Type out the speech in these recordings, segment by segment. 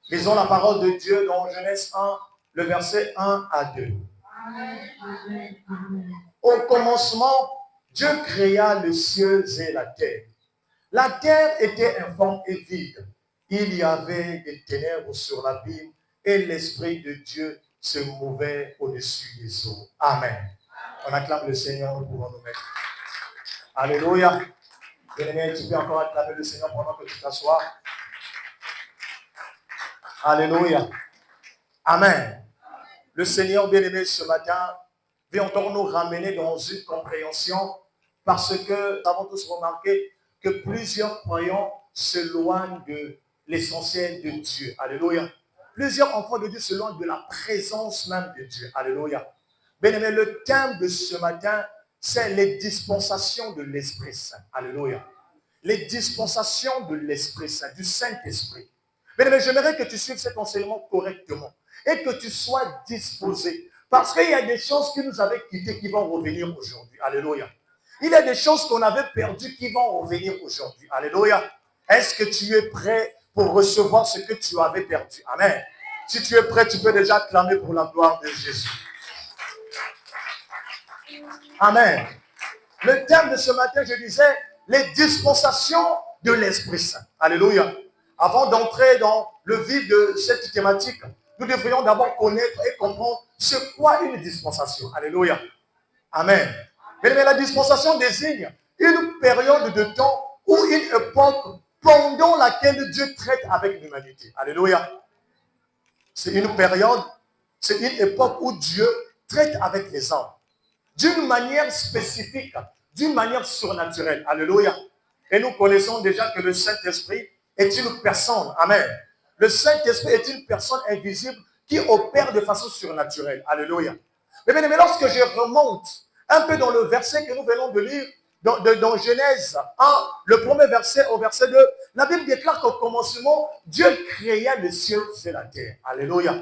Lisons la parole de Dieu dans Genèse 1, le verset 1 à 2. Au commencement, Dieu créa les cieux et la terre. La terre était informe et vide. Il y avait des ténèbres sur l'abîme et l'Esprit de Dieu se mouvait au-dessus des eaux. Amen. On acclame le Seigneur, nous pouvons nous mettre. Alléluia. Bien-aimé, tu peux encore acclamer le Seigneur pendant que tu t'assois. Alléluia. Amen. Le Seigneur, bien-aimé, ce matin, vient encore nous ramener dans une compréhension parce que nous avons tous remarqué que plusieurs croyants s'éloignent de l'essentiel de Dieu. Alléluia. Plusieurs enfants de Dieu s'éloignent de la présence même de Dieu. Alléluia. Bien-aimé, le thème de ce matin, c'est les dispensations de l'Esprit Saint. Alléluia. Les dispensations de l'Esprit Saint, du Saint-Esprit. Bien-aimé, j'aimerais que tu suives cet enseignement correctement et que tu sois disposé. Parce qu'il y a des choses qui nous avaient quittés qui vont revenir aujourd'hui. Alléluia. Il y a des choses qu'on avait perdues qui vont revenir aujourd'hui. Alléluia. Est-ce que tu es prêt pour recevoir ce que tu avais perdu? Amen. Si tu es prêt, tu peux déjà clamer pour la gloire de Jésus. Amen. Le thème de ce matin, je disais, les dispensations de l'Esprit Saint. Alléluia. Avant d'entrer dans le vif de cette thématique, nous devrions d'abord connaître et comprendre ce qu'est une dispensation. Alléluia. Amen. Mais la dispensation désigne une période de temps ou une époque pendant laquelle Dieu traite avec l'humanité. Alléluia. C'est une période, c'est une époque où Dieu traite avec les hommes d'une manière spécifique, d'une manière surnaturelle. Alléluia. Et nous connaissons déjà que le Saint-Esprit est une personne. Amen. Le Saint-Esprit est une personne invisible qui opère de façon surnaturelle. Alléluia. Mais lorsque je remonte un peu dans le verset que nous venons de lire, dans Genèse 1, le premier verset au verset 2, la Bible déclare qu'au commencement, Dieu créa les cieux et la terre. Alléluia.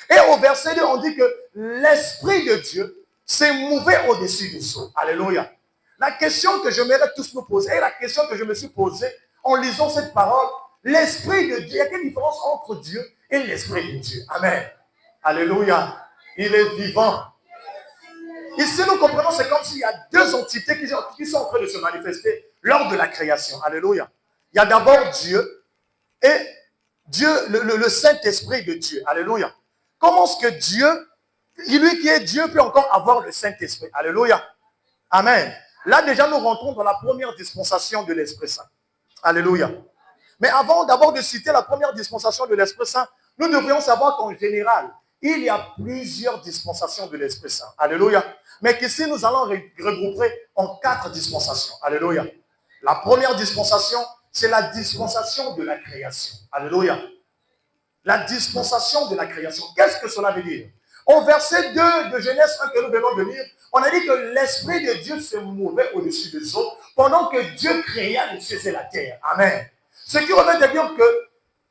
Et au verset 2, on dit que l'Esprit de Dieu s'est mouvé au-dessus des eaux. Alléluia. La question que j'aimerais tous nous poser, et la question que je me suis posée en lisant cette parole, l'Esprit de Dieu, il y a quelle différence entre Dieu et l'Esprit de Dieu? Amen. Alléluia. Il est vivant. Ici, nous comprenons, c'est comme s'il y a deux entités qui sont en train de se manifester lors de la création. Alléluia. Il y a d'abord Dieu et Dieu, le Saint-Esprit de Dieu. Alléluia. Comment est-ce que Dieu, lui qui est Dieu, peut encore avoir le Saint-Esprit? Alléluia. Amen. Là, déjà, nous rentrons dans la première dispensation de l'Esprit Saint. Alléluia. Mais avant d'abord de citer la première dispensation de l'Esprit Saint, nous devrions savoir qu'en général, il y a plusieurs dispensations de l'Esprit Saint. Alléluia. Mais qu'ici, nous allons regrouper en 4 dispensations. Alléluia. La première dispensation, c'est la dispensation de la création. Alléluia. La dispensation de la création. Qu'est-ce que cela veut dire? Au verset 2 de Genèse 1 que nous venons de lire, on a dit que l'Esprit de Dieu se mouvait au-dessus des eaux pendant que Dieu créa les cieux et la terre. Amen. Ce qui remet de dire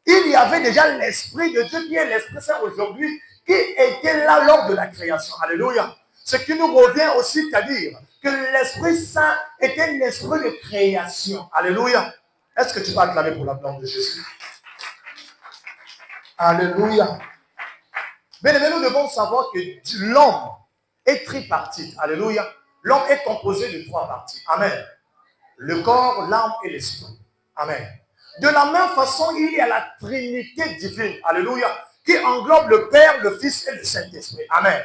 qu'il y avait déjà l'Esprit de Dieu qui est l'Esprit Saint aujourd'hui, qui était là lors de la création. Alléluia. Ce qui nous revient aussi à dire que l'Esprit Saint était l'Esprit de création. Alléluia. Est-ce que tu vas acclamer pour la gloire de Jésus? Alléluia. Mais nous devons savoir que l'homme est tripartite. Alléluia. L'homme est composé de 3 parties. Amen. Le corps, l'âme et l'esprit. Amen. De la même façon, il y a la Trinité divine. Alléluia. Qui englobe le Père, le Fils et le Saint-Esprit. Amen.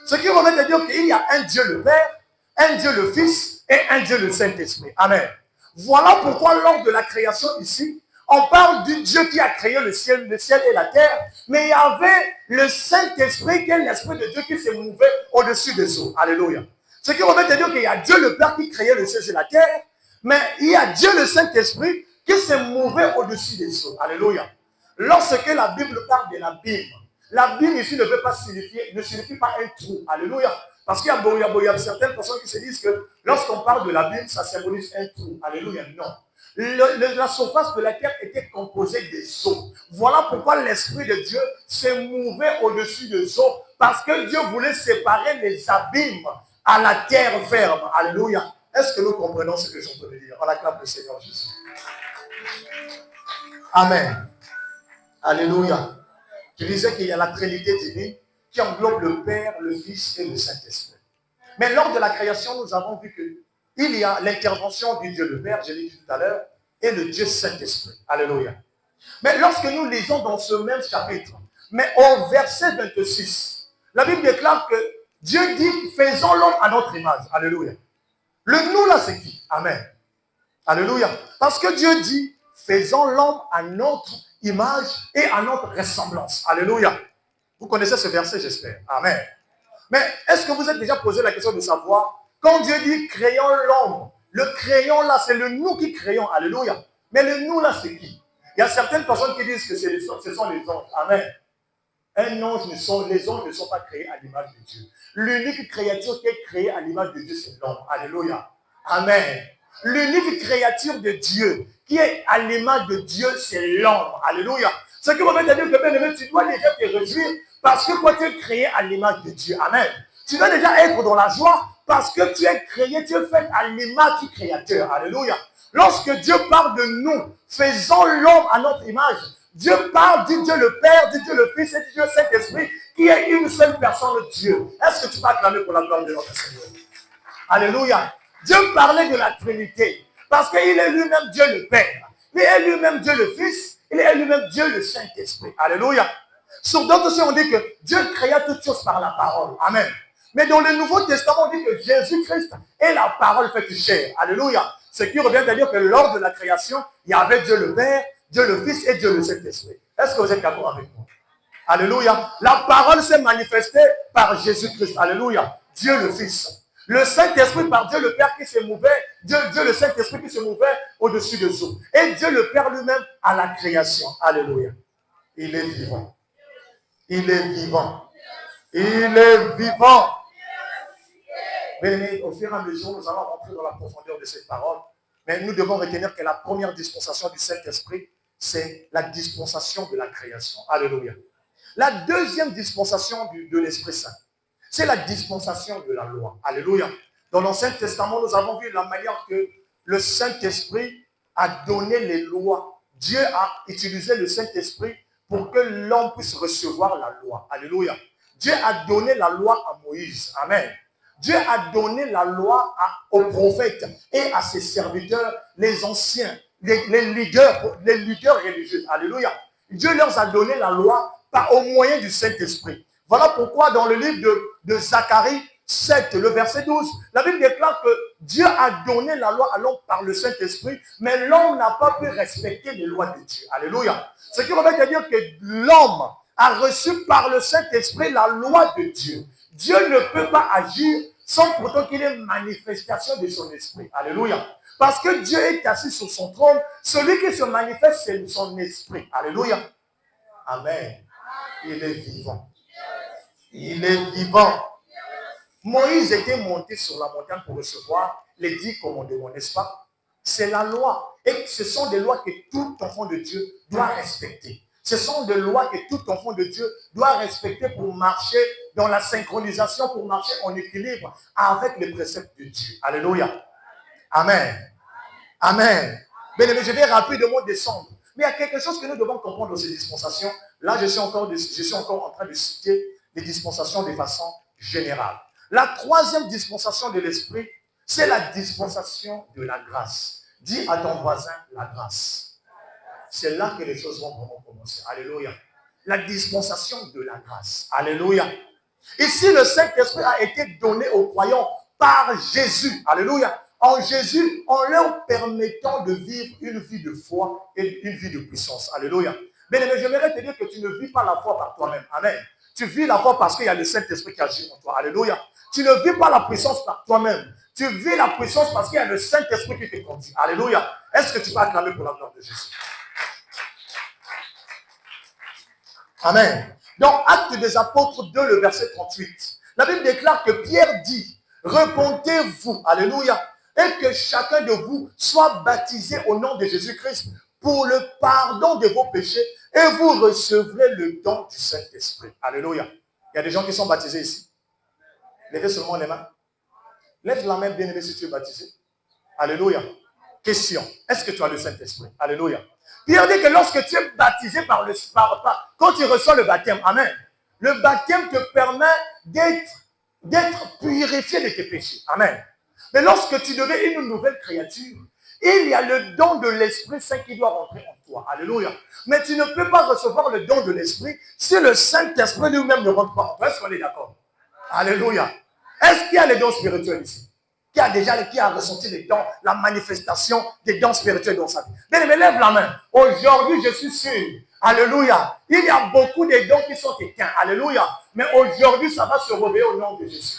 Ce qui remet à dire qu'il y a un Dieu le Père, un Dieu le Fils et un Dieu le Saint-Esprit. Amen. Voilà pourquoi lors de la création ici, on parle du Dieu qui a créé le ciel et la terre, mais il y avait le Saint-Esprit qui est l'Esprit de Dieu qui s'est mouvé au-dessus des eaux. Alléluia. Ce qui remet à dire qu'il y a Dieu le Père qui créait le ciel et la terre, mais il y a Dieu le Saint-Esprit qui s'est mouvé au-dessus des eaux. Alléluia. Lorsque la Bible parle de l'abîme ici ne signifie pas un trou. Alléluia. Parce qu'il y a certaines personnes qui se disent que lorsqu'on parle de l'abîme, ça symbolise un trou. Alléluia. Non. La surface de la terre était composée des eaux. Voilà pourquoi l'Esprit de Dieu s'est mouvé au-dessus des eaux. Parce que Dieu voulait séparer les abîmes à la terre ferme. Alléluia. Est-ce que nous comprenons ce que je peux dire? On acclame le Seigneur Jésus. Amen. Alléluia. Je disais qu'il y a la Trinité divine qui englobe le Père, le Fils et le Saint-Esprit. Mais lors de la création, nous avons vu qu'il y a l'intervention du Dieu le Père, je l'ai dit tout à l'heure, et le Dieu Saint-Esprit. Alléluia. Mais lorsque nous lisons dans ce même chapitre, mais au verset 26, la Bible déclare que Dieu dit, faisons l'homme à notre image. Alléluia. Le nous là, c'est qui? Amen. Alléluia. Parce que Dieu dit, faisons l'homme à notre image et à notre ressemblance. Alléluia. Vous connaissez ce verset, j'espère. Amen. Mais est-ce que vous êtes déjà posé la question de savoir, quand Dieu dit créons l'homme, le créons là, c'est le nous qui créons. Alléluia. Mais le nous là, c'est qui? Il y a certaines personnes qui disent que ce sont les anges. Amen. Les anges ne sont pas créés à l'image de Dieu. L'unique créature qui est créée à l'image de Dieu, c'est l'homme. Alléluia. Amen. L'unique créature de Dieu qui est à l'image de Dieu, c'est l'homme. Alléluia. Ce qui va te dire que bien-aimé, tu dois déjà te réjouir parce que toi, tu es créé à l'image de Dieu. Amen. Tu dois déjà être dans la joie parce que tu es créé, tu es fait à l'image du Créateur. Alléluia. Lorsque Dieu parle de nous, faisons l'homme à notre image, Dieu parle du Dieu le Père, du Dieu le Fils et du Dieu Saint-Esprit, qui est une seule personne, Dieu. Est-ce que tu vas acclamer pour la gloire de notre Seigneur? Alléluia. Dieu parlait de la Trinité, parce qu'il est lui-même Dieu le Père, il est lui-même Dieu le Fils, il est lui-même Dieu le Saint-Esprit. Alléluia. Sur d'autres choses, on dit que Dieu créa toutes choses par la parole. Amen. Mais dans le Nouveau Testament, on dit que Jésus-Christ est la parole faite chair. Alléluia. Ce qui revient à dire que lors de la création, il y avait Dieu le Père, Dieu le Fils et Dieu le Saint-Esprit. Est-ce que vous êtes d'accord avec moi? Alléluia. La parole s'est manifestée par Jésus-Christ. Alléluia. Dieu le Fils. Le Saint-Esprit par Dieu le Père qui se mouvait, Dieu le Saint-Esprit qui se mouvait au-dessus des eaux. Et Dieu le Père lui-même à la création. Alléluia. Il est vivant. Il est vivant. Il est vivant. Mais au fur et à mesure, nous allons rentrer dans la profondeur de cette parole. Mais nous devons retenir que la première dispensation du Saint-Esprit, c'est la dispensation de la création. Alléluia. La deuxième dispensation de l'Esprit Saint, c'est la dispensation de la loi. Alléluia. Dans l'Ancien Testament, nous avons vu la manière que le Saint-Esprit a donné les lois. Dieu a utilisé le Saint-Esprit pour que l'homme puisse recevoir la loi. Alléluia. Dieu a donné la loi à Moïse. Amen. Dieu a donné la loi aux prophètes et à ses serviteurs, les anciens, les leaders religieux. Alléluia. Dieu leur a donné la loi au moyen du Saint-Esprit. Voilà pourquoi dans le livre de Zacharie 7, le verset 12, la Bible déclare que Dieu a donné la loi à l'homme par le Saint-Esprit, mais l'homme n'a pas pu respecter les lois de Dieu. Alléluia. Ce qui revient à dire que l'homme a reçu par le Saint-Esprit la loi de Dieu. Dieu ne peut pas agir sans pourtant qu'il ait une manifestation de son esprit. Alléluia. Parce que Dieu est assis sur son trône, celui qui se manifeste, c'est son esprit. Alléluia. Amen. Il est vivant. Il est vivant. Moïse était monté sur la montagne pour recevoir les 10 commandements, n'est-ce pas? C'est la loi. Et ce sont des lois que tout enfant de Dieu doit respecter. Ce sont des lois que tout enfant de Dieu doit respecter pour marcher dans la synchronisation, pour marcher en équilibre avec les préceptes de Dieu. Alléluia. Amen. Amen. Bien aimé, je vais rapidement descendre. Mais il y a quelque chose que nous devons comprendre dans ces dispensations. Là, je suis encore en train de citer les dispensations de façon générale. La troisième dispensation de l'esprit, c'est la dispensation de la grâce. Dis à ton voisin la grâce. C'est là que les choses vont vraiment commencer. Alléluia. La dispensation de la grâce. Alléluia. Ici, le Saint-Esprit a été donné aux croyants par Jésus. Alléluia. En Jésus, en leur permettant de vivre une vie de foi et une vie de puissance. Alléluia. Bien aimé, j'aimerais te dire que tu ne vis pas la foi par toi-même. Amen. Tu vis la foi parce qu'il y a le Saint-Esprit qui agit en toi. Alléluia. Tu ne vis pas la puissance par toi-même. Tu vis la puissance parce qu'il y a le Saint-Esprit qui te conduit. Alléluia. Est-ce que tu peux acclamer pour la gloire de Jésus? Amen. Dans Actes des Apôtres 2, le verset 38, la Bible déclare que Pierre dit, repentez-vous, alléluia, et que chacun de vous soit baptisé au nom de Jésus-Christ pour le pardon de vos péchés, et vous recevrez le don du Saint-Esprit. Alléluia. Il y a des gens qui sont baptisés ici. Levez seulement les mains. Lève la main, bien-aimé, si tu es baptisé. Alléluia. Question. Est-ce que tu as le Saint-Esprit? Alléluia. Pierre dit que lorsque tu es baptisé quand tu reçois le baptême, amen, le baptême te permet d'être purifié de tes péchés. Amen. Mais lorsque tu deviens une nouvelle créature, il y a le don de l'Esprit Saint qui doit rentrer en toi. Alléluia. Mais tu ne peux pas recevoir le don de l'Esprit si le Saint-Esprit lui-même ne rentre pas en toi. Est-ce qu'on est d'accord? Alléluia. Est-ce qu'il y a les dons spirituels ici? Qui a ressenti les dons, la manifestation des dons spirituels dans sa vie? Bien, lève la main. Aujourd'hui, je suis sûr. Alléluia. Il y a beaucoup de dons qui sont éteints. Alléluia. Mais aujourd'hui, ça va se réveiller au nom de Jésus.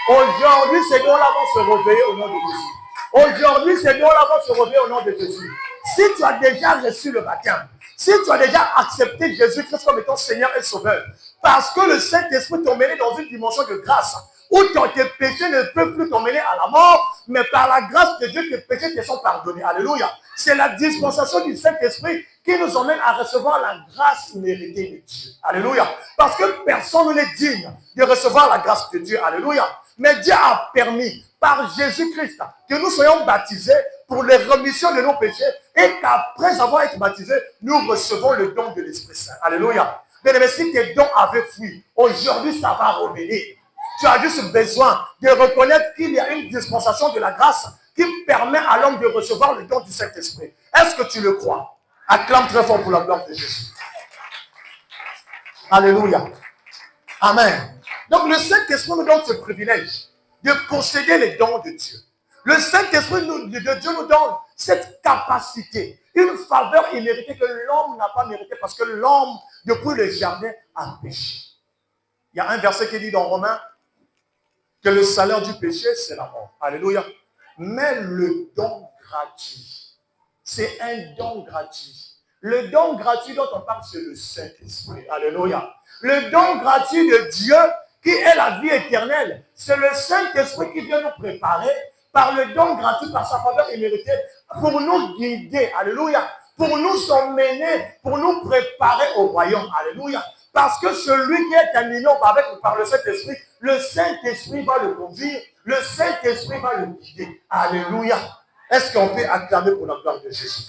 Aujourd'hui, ces dons-là vont se réveiller au nom de Jésus. Aujourd'hui, ces dons-là vont se réveiller au nom de Jésus. Si tu as déjà reçu le baptême, si tu as déjà accepté Jésus-Christ comme étant Seigneur et Sauveur, parce que le Saint-Esprit t'a mené dans une dimension de grâce, où tes péchés ne peuvent plus t'emmener à la mort, mais par la grâce de Dieu, tes péchés te sont pardonnés. Alléluia. C'est la dispensation du Saint-Esprit qui nous emmène à recevoir la grâce méritée de Dieu. Alléluia. Parce que personne n'est digne de recevoir la grâce de Dieu. Alléluia. Mais Dieu a permis, par Jésus-Christ, que nous soyons baptisés pour les remissions de nos péchés et qu'après avoir été baptisés, nous recevons le don de l'Esprit Saint. Alléluia. Mais si tes dons avaient fui, aujourd'hui, ça va revenir. Tu as juste besoin de reconnaître qu'il y a une dispensation de la grâce qui permet à l'homme de recevoir le don du Saint-Esprit. Est-ce que tu le crois? Acclame très fort pour la gloire de Jésus. Alléluia. Amen. Donc le Saint-Esprit nous donne ce privilège de posséder les dons de Dieu. Le Saint-Esprit de Dieu nous donne cette capacité, une faveur imméritée que l'homme n'a pas méritée parce que l'homme, depuis le jardin, a péché. Il y a un verset qui dit dans Romains que le salaire du péché, c'est la mort. Alléluia. Mais le don gratuit, c'est un don gratuit. Le don gratuit dont on parle, c'est le Saint-Esprit. Alléluia. Le don gratuit de Dieu, qui est la vie éternelle, c'est le Saint-Esprit qui vient nous préparer par le don gratuit, par sa faveur imméritée, pour nous guider. Alléluia. Pour nous emmener, pour nous préparer au royaume. Alléluia. Parce que celui qui est animé par le Saint-Esprit, le Saint-Esprit va le conduire, le Saint-Esprit va le guider. Alléluia. Est-ce qu'on peut acclamer pour la gloire de Jésus?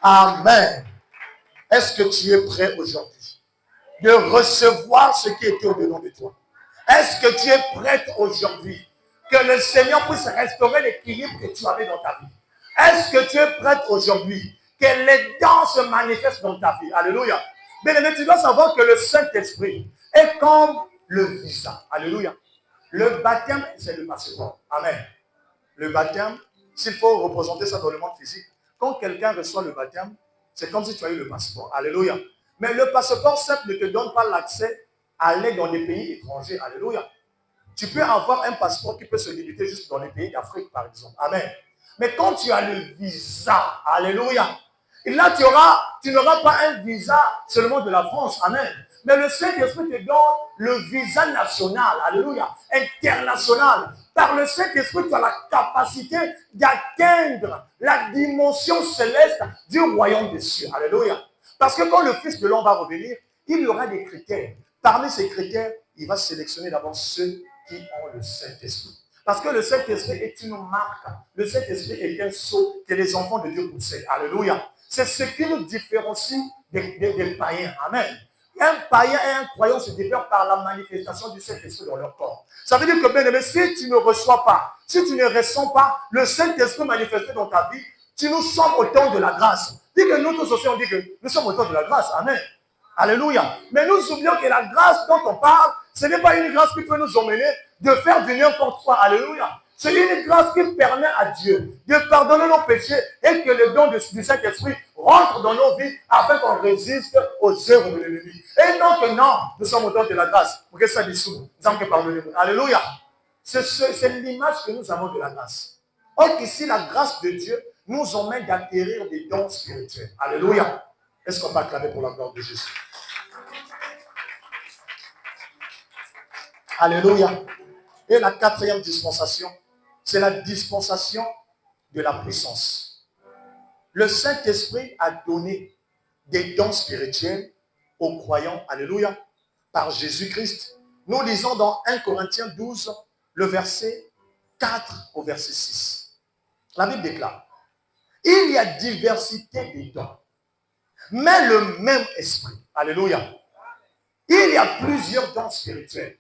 Amen. Est-ce que tu es prêt aujourd'hui de recevoir ce qui était au-dedans de toi? Est-ce que tu es prête aujourd'hui que le Seigneur puisse restaurer l'équilibre que tu avais dans ta vie? Est-ce que tu es prête aujourd'hui que les dons se manifestent dans ta vie? Alléluia. Bien aimé, tu dois savoir que le Saint-Esprit est comme le visa. Alléluia. Le baptême, c'est le passeport. Amen. Le baptême, s'il faut représenter ça dans le monde physique, quand quelqu'un reçoit le baptême, c'est comme si tu as eu le passeport. Alléluia. Mais le passeport simple ne te donne pas l'accès à aller dans des pays étrangers. Alléluia. Tu peux avoir un passeport qui peut se limiter juste dans les pays d'Afrique, par exemple. Amen. Mais quand tu as le visa, alléluia, et là tu n'auras pas un visa seulement de la France. Amen. Mais le Saint-Esprit te donne le visa national, alléluia, international. Par le Saint-Esprit, tu as la capacité d'atteindre la dimension céleste du royaume des cieux. Alléluia. Parce que quand le Fils de l'homme va revenir, il y aura des critères. Parmi ces critères, il va sélectionner d'abord ceux qui ont le Saint-Esprit. Parce que le Saint-Esprit est une marque. Le Saint-Esprit est un sceau que les enfants de Dieu possèdent. Alléluia. C'est ce qui nous différencie des païens. Amen. Un païen et un croyant se différent par la manifestation du Saint-Esprit dans leur corps. Ça veut dire que, bien aimé, si tu ne reçois pas, si tu ne ressens pas le Saint-Esprit manifesté dans ta vie, nous sommes au temps de la grâce. Dit que nous tous aussi, on dit que nous sommes au temps de la grâce. Amen. Alléluia. Mais nous oublions que la grâce dont on parle, ce n'est pas une grâce qui peut nous emmener de faire du n'importe quoi. Alléluia. C'est une grâce qui permet à Dieu de pardonner nos péchés et que le don du Saint-Esprit rentre dans nos vies afin qu'on résiste aux œuvres de l'ennemi. Et non que non, nous sommes au temps de la grâce. Pour que ça dissout, nous avons que pardonner. Alléluia. C'est l'image que nous avons de la grâce. Or ici, la grâce de Dieu nous emmène d'acquérir des dons spirituels. Alléluia. Est-ce qu'on va acclamer pour la gloire de Jésus? Alléluia. Et la quatrième dispensation, c'est la dispensation de la puissance. Le Saint-Esprit a donné des dons spirituels aux croyants, alléluia, par Jésus-Christ. Nous lisons dans 1 Corinthiens 12, le verset 4 au verset 6. La Bible déclare, Il y a diversité des dons, mais le même esprit. Alléluia. Il y a plusieurs dons spirituels,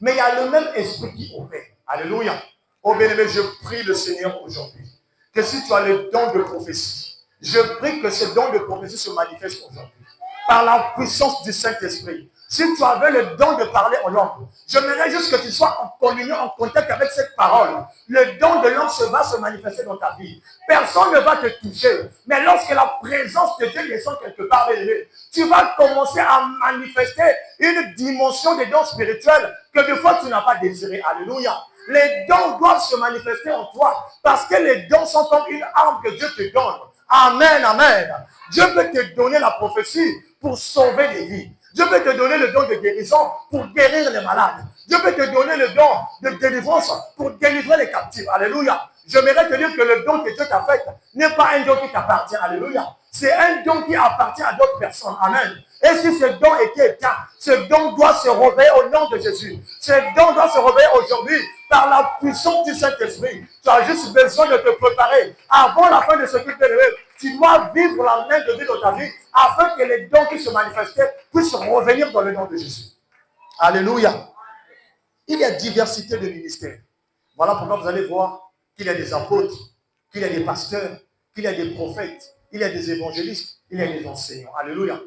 mais il y a le même esprit qui opère. Alléluia. Oh bien-aimé, je prie le Seigneur aujourd'hui que si tu as le don de prophétie, je prie que ce don de prophétie se manifeste aujourd'hui par la puissance du Saint-Esprit. Si tu avais le don de parler en langue, j'aimerais juste que tu sois en communion, en contact avec cette parole. Le don de langue va se manifester dans ta vie. Personne ne va te toucher. Mais lorsque la présence de Dieu descend quelque part, tu vas commencer à manifester une dimension des dons spirituels que des fois tu n'as pas désiré. Alléluia. Les dons doivent se manifester en toi parce que les dons sont comme une arme que Dieu te donne. Amen, amen. Dieu peut te donner la prophétie pour sauver des vies. Dieu peut te donner le don de guérison pour guérir les malades. Dieu peut te donner le don de délivrance pour délivrer les captifs. Alléluia. J'aimerais te dire que le don que Dieu t'a fait n'est pas un don qui t'appartient. Alléluia. C'est un don qui appartient à d'autres personnes. Amen. Et si ce don était éteint, ce don doit se réveiller au nom de Jésus. Ce don doit se réveiller aujourd'hui par la puissance du Saint-Esprit. Tu as juste besoin de te préparer. Avant la fin de ce culte, tu dois vivre la main de Dieu dans ta vie afin que les dons qui se manifestaient puissent revenir dans le nom de Jésus. Alléluia. Il y a diversité de ministères. Voilà pourquoi vous allez voir qu'il y a des apôtres, qu'il y a des pasteurs, qu'il y a des prophètes, il y a des évangélistes, il y a des enseignants. Alléluia.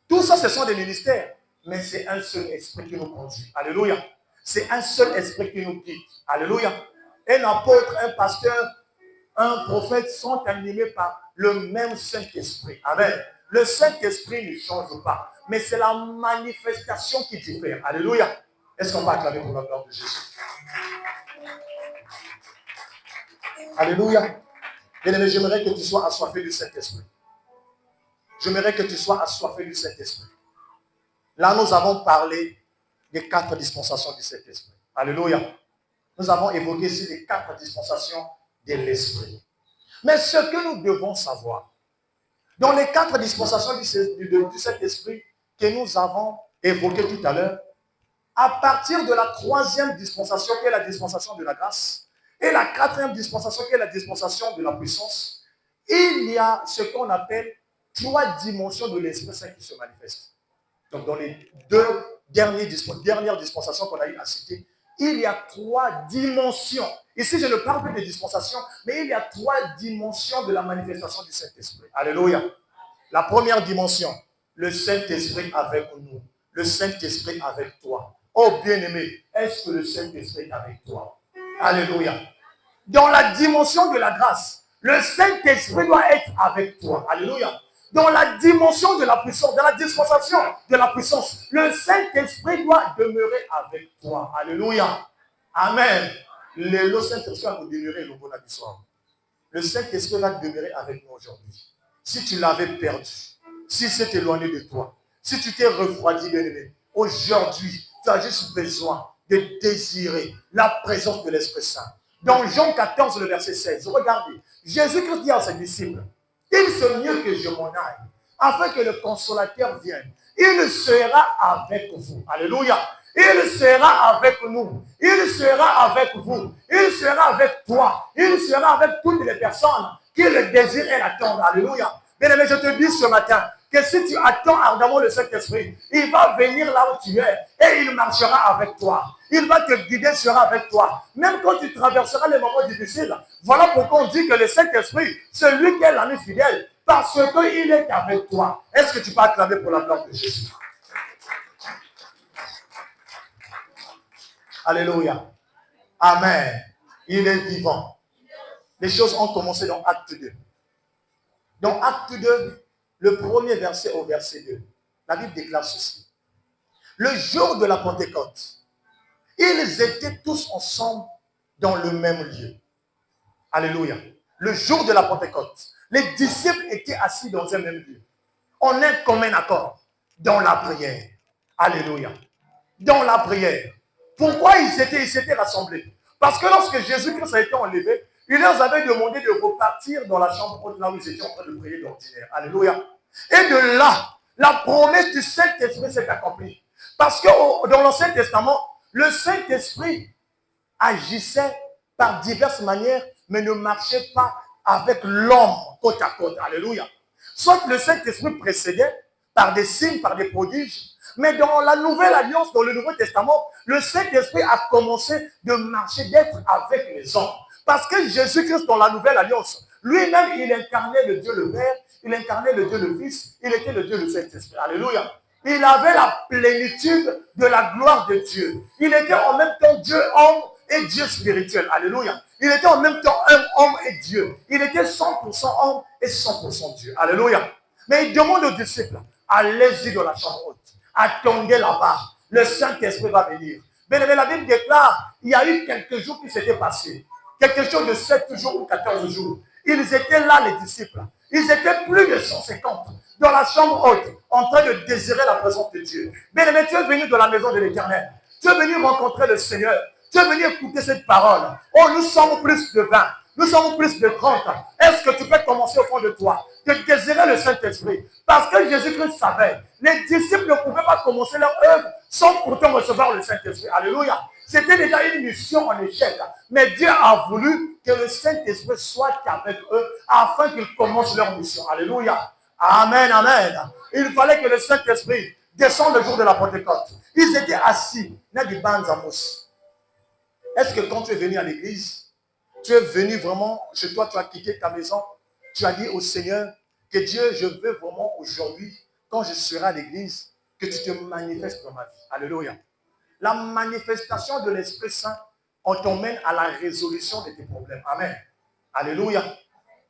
Tout ça, ce sont des ministères, mais c'est un seul esprit qui nous conduit. Alléluia. C'est un seul esprit qui nous guide. Alléluia. Un apôtre, un pasteur, un prophète sont animés par le même Saint-Esprit. Amen. Le Saint-Esprit ne change pas, mais c'est la manifestation qui diffère. Alléluia. Est-ce qu'on va acclamer pour la gloire de Jésus? Alléluia. Bien-aimé, j'aimerais que tu sois assoiffé du Saint-Esprit. J'aimerais que tu sois assoiffé du Saint-Esprit. Là, nous avons parlé des 4 dispensations du Saint-Esprit. Alléluia. Nous avons évoqué ici les 4 dispensations de l'Esprit. Mais ce que nous devons savoir, dans les 4 dispensations du Saint-Esprit que nous avons évoquées tout à l'heure, à partir de la 3e dispensation qui est la dispensation de la grâce, et la 4e dispensation qui est la dispensation de la puissance, il y a ce qu'on appelle 3 dimensions de l'Esprit Saint qui se manifestent. Donc dans les 2 dernières dispensations qu'on a eu à citer, il y a 3 dimensions. Ici, je ne parle plus de dispensations, mais il y a 3 dimensions de la manifestation du Saint-Esprit. Alléluia. La première dimension, le Saint-Esprit avec nous. Le Saint-Esprit avec toi. Oh bien-aimé, est-ce que le Saint-Esprit est avec toi? Alléluia. Dans la dimension de la grâce, le Saint-Esprit doit être avec toi. Alléluia. Dans la dimension de la puissance, dans la dispensation de la puissance, le Saint-Esprit doit demeurer avec toi. Alléluia. Amen. Le Saint-Esprit va nous demeurer le bon soir. Le Saint-Esprit va demeurer avec nous aujourd'hui. Si tu l'avais perdu, si c'est éloigné de toi, si tu t'es refroidi, bien-aimé, aujourd'hui, tu as juste besoin de désirer la présence de l'Esprit Saint. Dans Jean 14, le verset 16, regardez, Jésus-Christ dit à ses disciples, il serait mieux que je m'en aille, afin que le consolateur vienne. Il sera avec vous. Alléluia. Il sera avec nous. Il sera avec vous. Il sera avec toi. Il sera avec toutes les personnes qui le désirent et l'attendent. Alléluia. Bien-aimé, je te dis ce matin que si tu attends ardemment le Saint-Esprit, il va venir là où tu es et il marchera avec toi. Il va te guider, sera avec toi. Même quand tu traverseras les moments difficiles. Voilà pourquoi on dit que le Saint-Esprit, c'est lui qui est l'ami fidèle, parce qu'il est avec toi. Est-ce que tu peux acclamer pour la gloire de Jésus? Alléluia. Amen. Il est vivant. Les choses ont commencé dans Acte 2. Dans Acte 2, le premier verset au verset 2, la Bible déclare ceci. Le jour de la Pentecôte, ils étaient tous ensemble dans le même lieu. Alléluia. Le jour de la Pentecôte, les disciples étaient assis dans un même lieu. En un commun accord, dans la prière. Alléluia. Dans la prière. Pourquoi ils s'étaient rassemblés? Parce que lorsque Jésus-Christ a été enlevé, il leur avait demandé de repartir dans la chambre haute là où ils étaient en train de prier d'ordinaire. Alléluia. Et de là, la promesse du Saint-Esprit s'est accomplie. Parce que dans l'Ancien Testament, le Saint-Esprit agissait par diverses manières, mais ne marchait pas avec l'homme côte à côte. Alléluia. Soit le Saint-Esprit précédait par des signes, par des prodiges, mais dans la Nouvelle Alliance, dans le Nouveau Testament, le Saint-Esprit a commencé de marcher, d'être avec les hommes. Parce que Jésus-Christ, dans la Nouvelle Alliance, lui-même, il incarnait le Dieu le Père, il incarnait le Dieu le Fils, il était le Dieu le Saint-Esprit. Alléluia. Il avait la plénitude de la gloire de Dieu. Il était en même temps Dieu homme et Dieu spirituel. Alléluia. Il était en même temps homme et Dieu. Il était 100% homme et 100% Dieu. Alléluia. Mais il demande aux disciples, allez-y dans la chambre haute. Attendez là-bas. Le Saint-Esprit va venir. Mais la Bible déclare, il y a eu quelques jours qui s'étaient passés. Quelque chose de 7 jours ou 14 jours. Ils étaient là, les disciples. Ils étaient plus de 150 dans la chambre haute, en train de désirer la présence de Dieu. Bien-aimé, tu es venu de la maison de l'Éternel. Tu es venu rencontrer le Seigneur. Tu es venu écouter cette parole. Oh, nous sommes plus de 20. Nous sommes plus de 30. Est-ce que tu peux commencer au fond de toi de désirer le Saint-Esprit? Parce que Jésus-Christ savait, les disciples ne pouvaient pas commencer leur œuvre sans pourtant recevoir le Saint-Esprit. Alléluia. C'était déjà une mission en échec. Mais Dieu a voulu que le Saint-Esprit soit avec eux afin qu'ils commencent leur mission. Alléluia. Amen, amen. Il fallait que le Saint-Esprit descende le jour de la Pentecôte. Ils étaient assis dans des bancs à mousse. Est-ce que quand tu es venu à l'église, tu es venu vraiment chez toi, tu as quitté ta maison, tu as dit au Seigneur que Dieu, je veux vraiment aujourd'hui, quand je serai à l'église, que tu te manifestes dans ma vie. Alléluia. La manifestation de l'Esprit Saint, on t'emmène à la résolution de tes problèmes. Amen. Alléluia.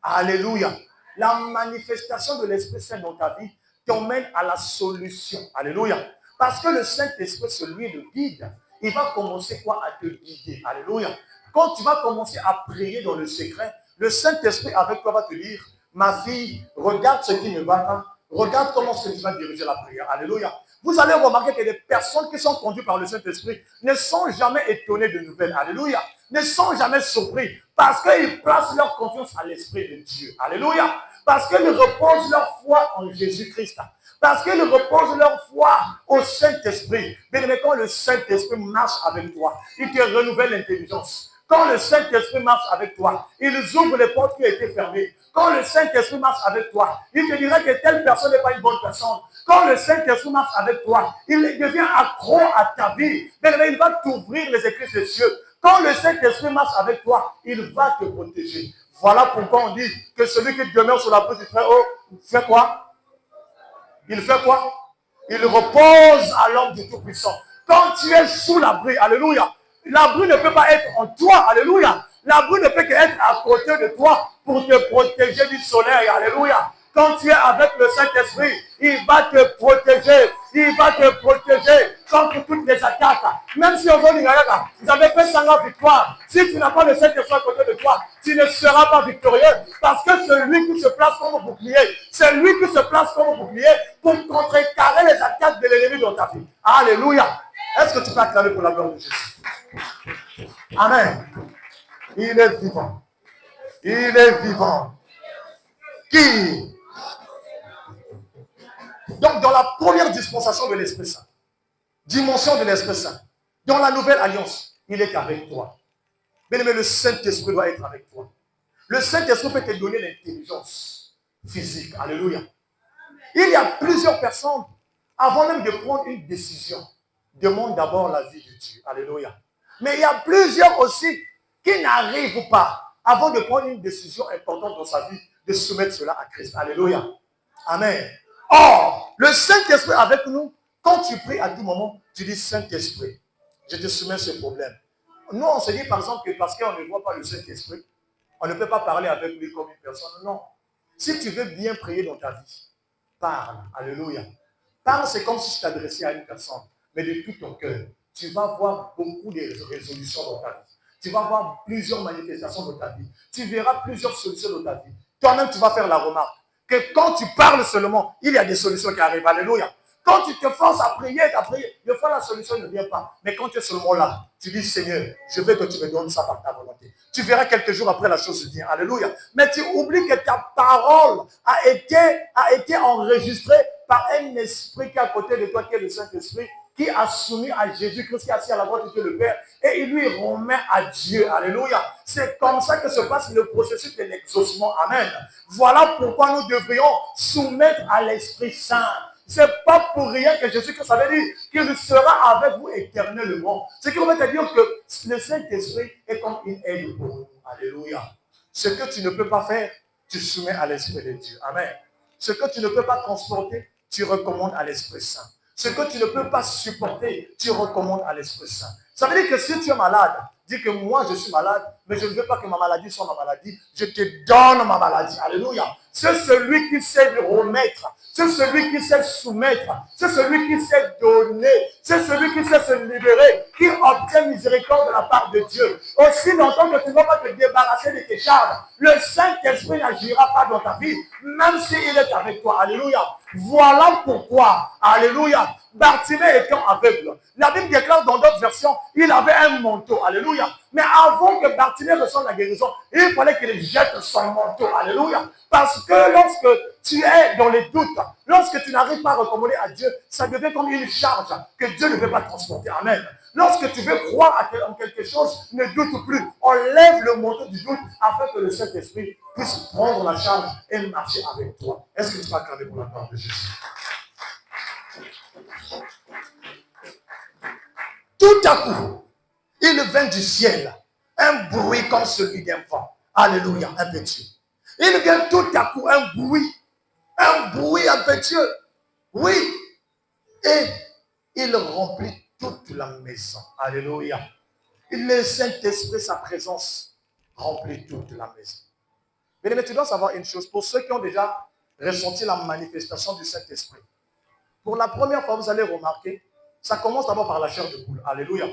Alléluia. La manifestation de l'Esprit Saint dans ta vie t'emmène à la solution. Alléluia. Parce que le Saint-Esprit, celui le guide, il va commencer quoi à te guider. Alléluia. Quand tu vas commencer à prier dans le secret, le Saint-Esprit avec toi va te dire, ma fille, regarde ce qui ne va pas. Regarde comment est-ce que tu vas diriger la prière. Alléluia. Vous allez remarquer que les personnes qui sont conduites par le Saint-Esprit ne sont jamais étonnées de nouvelles. Alléluia. Ne sont jamais surpris parce qu'ils placent leur confiance à l'Esprit de Dieu. Alléluia. Parce qu'ils reposent leur foi en Jésus-Christ. Parce qu'ils reposent leur foi au Saint-Esprit. Mais quand le Saint-Esprit marche avec toi, il te renouvelle l'intelligence. Quand le Saint-Esprit marche avec toi, il ouvre les portes qui étaient fermées. Quand le Saint-Esprit marche avec toi, il te dira que telle personne n'est pas une bonne personne. Quand le Saint-Esprit marche avec toi, il devient accro à ta vie. Mais il va t'ouvrir les écrits des cieux. Quand le Saint-Esprit marche avec toi, il va te protéger. Voilà pourquoi on dit que celui qui demeure sur la brise du Très-Haut, fait quoi? Il fait quoi? Il repose à l'homme du Tout-Puissant. Quand tu es sous l'abri, alléluia, l'abri ne peut pas être en toi, alléluia. L'abri ne peut qu'être à côté de toi pour te protéger du soleil, alléluia. Quand tu es avec le Saint-Esprit, il va te protéger. Il va te protéger contre toutes les attaques. Même si on veut dire, vous avez fait 5 ans victoire. Si tu n'as pas le Saint-Esprit à côté de toi, tu ne seras pas victorieux. Parce que c'est lui qui se place comme bouclier. C'est lui qui se place comme bouclier pour contrecarrer les attaques de l'ennemi dans ta vie. Alléluia. Est-ce que tu peux acclamer pour la gloire de Jésus? Amen. Il est vivant. Il est vivant. Qui? Donc, dans la première dispensation de l'Esprit Saint, dimension de l'Esprit Saint, dans la nouvelle alliance, il est avec toi. Mais le Saint-Esprit doit être avec toi. Le Saint-Esprit peut te donner l'intelligence physique. Alléluia. Il y a plusieurs personnes, avant même de prendre une décision, demandent d'abord la vie de Dieu. Alléluia. Mais il y a plusieurs aussi qui n'arrivent pas, avant de prendre une décision importante dans sa vie, de soumettre cela à Christ. Alléluia. Amen. Or, le Saint-Esprit avec nous, quand tu pries à tout moment, tu dis Saint-Esprit, je te soumets ce problème. Nous, on se dit par exemple que parce qu'on ne voit pas le Saint-Esprit, on ne peut pas parler avec lui comme une personne. Non. Si tu veux bien prier dans ta vie, parle. Alléluia. Parle, c'est comme si tu t'adressais à une personne, mais de tout ton cœur. Tu vas voir beaucoup de résolutions dans ta vie. Tu vas voir plusieurs manifestations dans ta vie. Tu verras plusieurs solutions dans ta vie. Toi-même, tu vas faire la remarque que quand tu parles seulement, il y a des solutions qui arrivent. Alléluia. Quand tu te forces à prier, des fois la solution ne vient pas. Mais quand tu es seulement là, tu dis Seigneur, je veux que tu me donnes ça par ta volonté. Tu verras quelques jours après la chose vient. Alléluia. Mais tu oublies que ta parole a été enregistrée par un esprit qui est à côté de toi, qui est le Saint-Esprit, qui a soumis à Jésus-Christ qui est assis à la droite de Dieu le Père et il lui remet à Dieu. Alléluia. C'est comme ça que se passe le processus de l'exaucement. Amen. Voilà pourquoi nous devrions soumettre à l'Esprit Saint. C'est pas pour rien que Jésus-Christ avait dit qu'il sera avec vous éternellement. Ce qui veut dire que le Saint-Esprit est comme une aide pour nous. Alléluia. Ce que tu ne peux pas faire, tu soumets à l'Esprit de Dieu. Amen. Ce que tu ne peux pas transporter, tu recommandes à l'Esprit Saint. Ce que tu ne peux pas supporter, tu recommandes à l'Esprit Saint. Ça veut dire que si tu es malade, dis que moi je suis malade, mais je ne veux pas que ma maladie soit ma maladie. Je te donne ma maladie. Alléluia. C'est celui qui sait remettre. C'est celui qui sait soumettre. C'est celui qui sait donner. C'est celui qui sait se libérer, qui obtient miséricorde de la part de Dieu. Aussi longtemps que tu ne vas pas te débarrasser de tes charges, le Saint-Esprit n'agira pas dans ta vie, même s'il est avec toi. Alléluia. Voilà pourquoi, alléluia, Bartimée étant aveugle, la Bible déclare dans d'autres versions, il avait un manteau, alléluia. Mais avant que Bartimée reçoive la guérison, il fallait qu'il jette son manteau, alléluia. Parce que lorsque tu es dans les doutes, lorsque tu n'arrives pas à recommander à Dieu, ça devient comme une charge que Dieu ne peut pas transporter. Amen. Lorsque tu veux croire en quelque chose, ne doute plus. Enlève le manteau du doute afin que le Saint-Esprit puisse prendre la charge et marcher avec toi. Est-ce que tu vas acclamer pour la part de Jésus? Tout à coup, il vint du ciel un bruit comme celui d'un vent. Alléluia, impétueux. Il vient tout à coup un bruit impétueux. Oui. Et il remplit toute la maison. Alléluia. Le Saint-Esprit, sa présence, remplit toute la maison. Mais tu dois savoir une chose. Pour ceux qui ont déjà ressenti la manifestation du Saint-Esprit, pour la première fois, vous allez remarquer, ça commence d'abord par la chair de poule. Alléluia.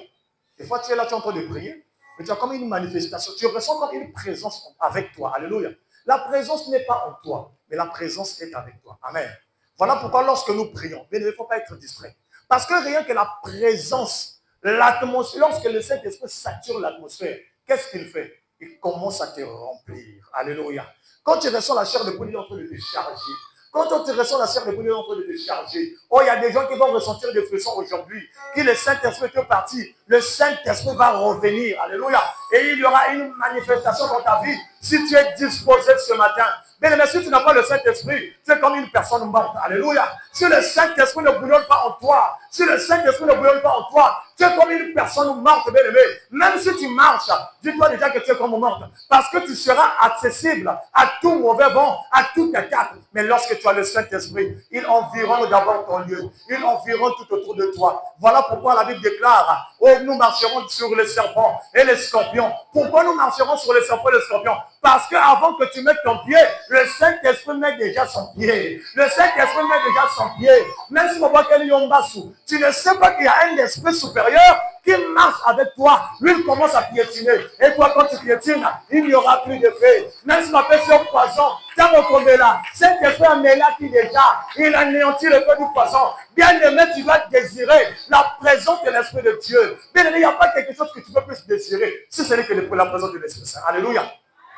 Des fois, tu es là, tu es en train de prier, mais tu as comme une manifestation. Tu ressens comme une présence avec toi. Alléluia. La présence n'est pas en toi, mais la présence est avec toi. Amen. Voilà pourquoi lorsque nous prions, il ne faut pas être distrait. Parce que rien que la présence, l'atmosphère, lorsque le Saint-Esprit sature l'atmosphère, qu'est-ce qu'il fait? Il commence à te remplir. Alléluia. Quand tu ressens la chair de poule, il est en train de te charger. Quand tu ressens la chair de poule, il est en train de te charger. Oh, il y a des gens qui vont ressentir des frissons aujourd'hui. Qui le Saint-Esprit est parti. Le Saint-Esprit va revenir. Alléluia. Et il y aura une manifestation dans ta vie. Si tu es disposé ce matin. Mais si tu n'as pas le Saint-Esprit, tu es comme une personne morte. Alléluia. Si le Saint-Esprit ne bouillonne pas en toi, si le Saint-Esprit ne bouillonne pas en toi, tu es comme une personne morte, bien-aimé. Même si tu marches, dis-toi déjà que tu es comme morte. Parce que tu seras accessible à tout mauvais vent, à toute attaque. Mais lorsque tu as le Saint-Esprit, il environne d'abord ton lieu. Il environne tout autour de toi. Voilà pourquoi la Bible déclare, oh, nous marcherons sur les serpents et les scorpions. Pourquoi nous marcherons sur les serpents et les scorpions? Parce qu'avant que tu mettes ton pied, le Saint-Esprit met déjà son pied. Le Saint-Esprit met déjà son pied. Même si tu ne sais pas qu'il y a un esprit supérieur qui marche avec toi. Lui, il commence à piétiner. Et toi, quand tu piétines, il n'y aura plus de feu. Même si ma personne est poison, tiens mon tombé là. Saint-Esprit a mêlé qui déjà. Il anéantit le feu du poison. Bien aimé, tu dois désirer la présence de l'Esprit de Dieu. Bien aimé, il n'y a pas quelque chose que tu peux plus désirer si ce n'est que la présence de l'Esprit Saint. Alléluia.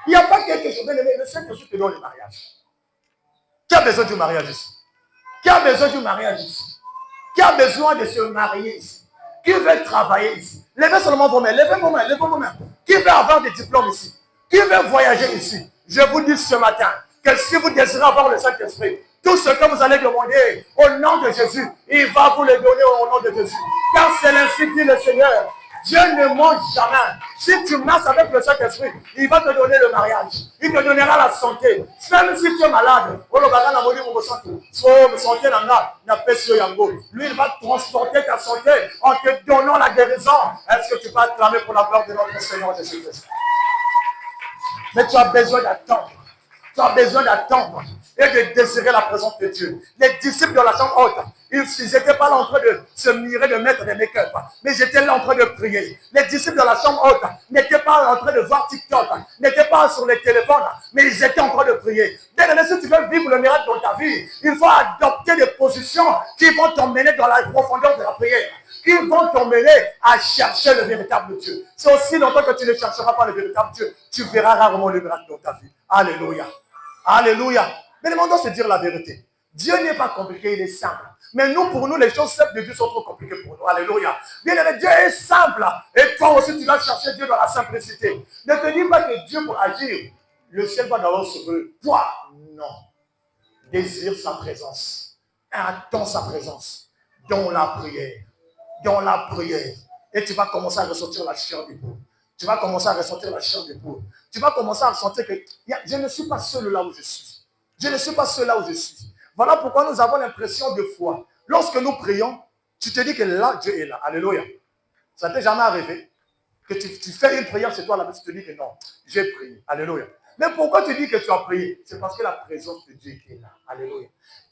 Il n'y a pas quelque chose, bien aimé, le Saint-Esprit te donne le mariage. Qui a besoin du mariage ici? Qui a besoin du mariage ici? Qui a besoin de se marier ici? Qui veut travailler ici? Levez seulement vos mains, levez vos mains, levez vos mains. Qui veut avoir des diplômes ici? Qui veut voyager ici? Je vous dis ce matin que si vous désirez avoir le Saint-Esprit, tout ce que vous allez demander au nom de Jésus, il va vous le donner au nom de Jésus. Car c'est ainsi dit le Seigneur. Dieu ne ment jamais. Si tu marches avec le Saint-Esprit, il va te donner le mariage. Il te donnera la santé. Même si tu es malade, lui, il va transporter ta santé en te donnant la guérison. Est-ce que tu vas acclamer pour la gloire de notre Seigneur Jésus-Christ? Mais tu as besoin d'attendre. Tu as besoin d'attendre et de désirer la présence de Dieu. Les disciples de la chambre haute, ils n'étaient pas là en train de se mirer, de mettre des make-up, mais ils étaient là en train de prier. Les disciples de la chambre haute n'étaient pas en train de voir TikTok, n'étaient pas sur les téléphones, mais ils étaient en train de prier. Bien aimé, si tu veux vivre le miracle dans ta vie, il faut adopter des positions qui vont t'emmener dans la profondeur de la prière, qui vont t'emmener à chercher le véritable Dieu. C'est aussi longtemps que tu ne chercheras pas le véritable Dieu, tu verras rarement le miracle dans ta vie. Alléluia. Alléluia. Mais demandons se dire la vérité. Dieu n'est pas compliqué, il est simple. Mais nous, pour nous, les choses simples de Dieu sont trop compliquées pour nous. Alléluia. Bien aimé, Dieu est simple. Et toi aussi, tu vas chercher Dieu dans la simplicité. Ne te dis pas que Dieu, pour agir, le ciel va d'abord s'ouvrir. Toi, non. Désire sa présence. Attends sa présence. Dans la prière. Dans la prière. Et tu vas commencer à ressentir la chair du pauvre. Tu vas commencer à ressentir la chair du pauvre. Tu vas commencer à ressentir que je ne suis pas seul là où je suis. Je ne suis pas seul là où je suis. Voilà pourquoi nous avons l'impression de foi. Lorsque nous prions, tu te dis que là, Dieu est là. Alléluia. Ça t'est jamais arrivé que tu fais une prière chez toi là-bas, tu te dis que non, j'ai prié. Alléluia. Mais pourquoi tu dis que tu as prié? C'est parce que la présence de Dieu est là. Alléluia.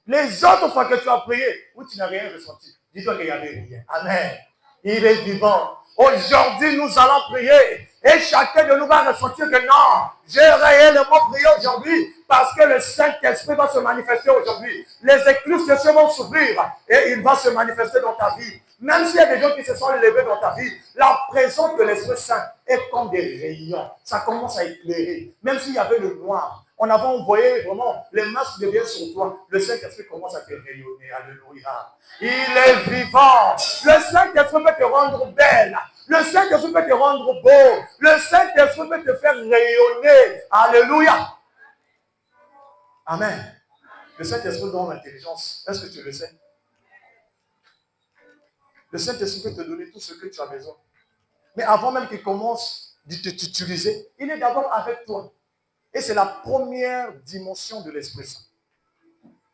Les autres fois que tu as prié, où tu n'as rien ressenti, dis-toi qu'il n'y avait rien. Amen. Il est vivant. Aujourd'hui, nous allons prier. Et chacun de nous va ressentir que non, j'ai réellement prié aujourd'hui parce que le Saint-Esprit va se manifester aujourd'hui. Les écluses de Dieu vont s'ouvrir et il va se manifester dans ta vie. Même s'il y a des gens qui se sont levés dans ta vie, la présence de l'Esprit Saint est comme des rayons. Ça commence à éclairer. Même s'il y avait le noir, on avait envoyé vraiment les masques de bien sur toi. Le Saint-Esprit commence à te rayonner. Alléluia. Il est vivant. Le Saint-Esprit peut te rendre belle. Le Saint-Esprit peut te rendre beau. Le Saint-Esprit peut te faire rayonner. Alléluia. Amen. Le Saint-Esprit donne l'intelligence. Est-ce que tu le sais? Le Saint-Esprit peut te donner tout ce que tu as besoin. Mais avant même qu'il commence de t'utiliser, il est d'abord avec toi. Et c'est la première dimension de l'Esprit Saint.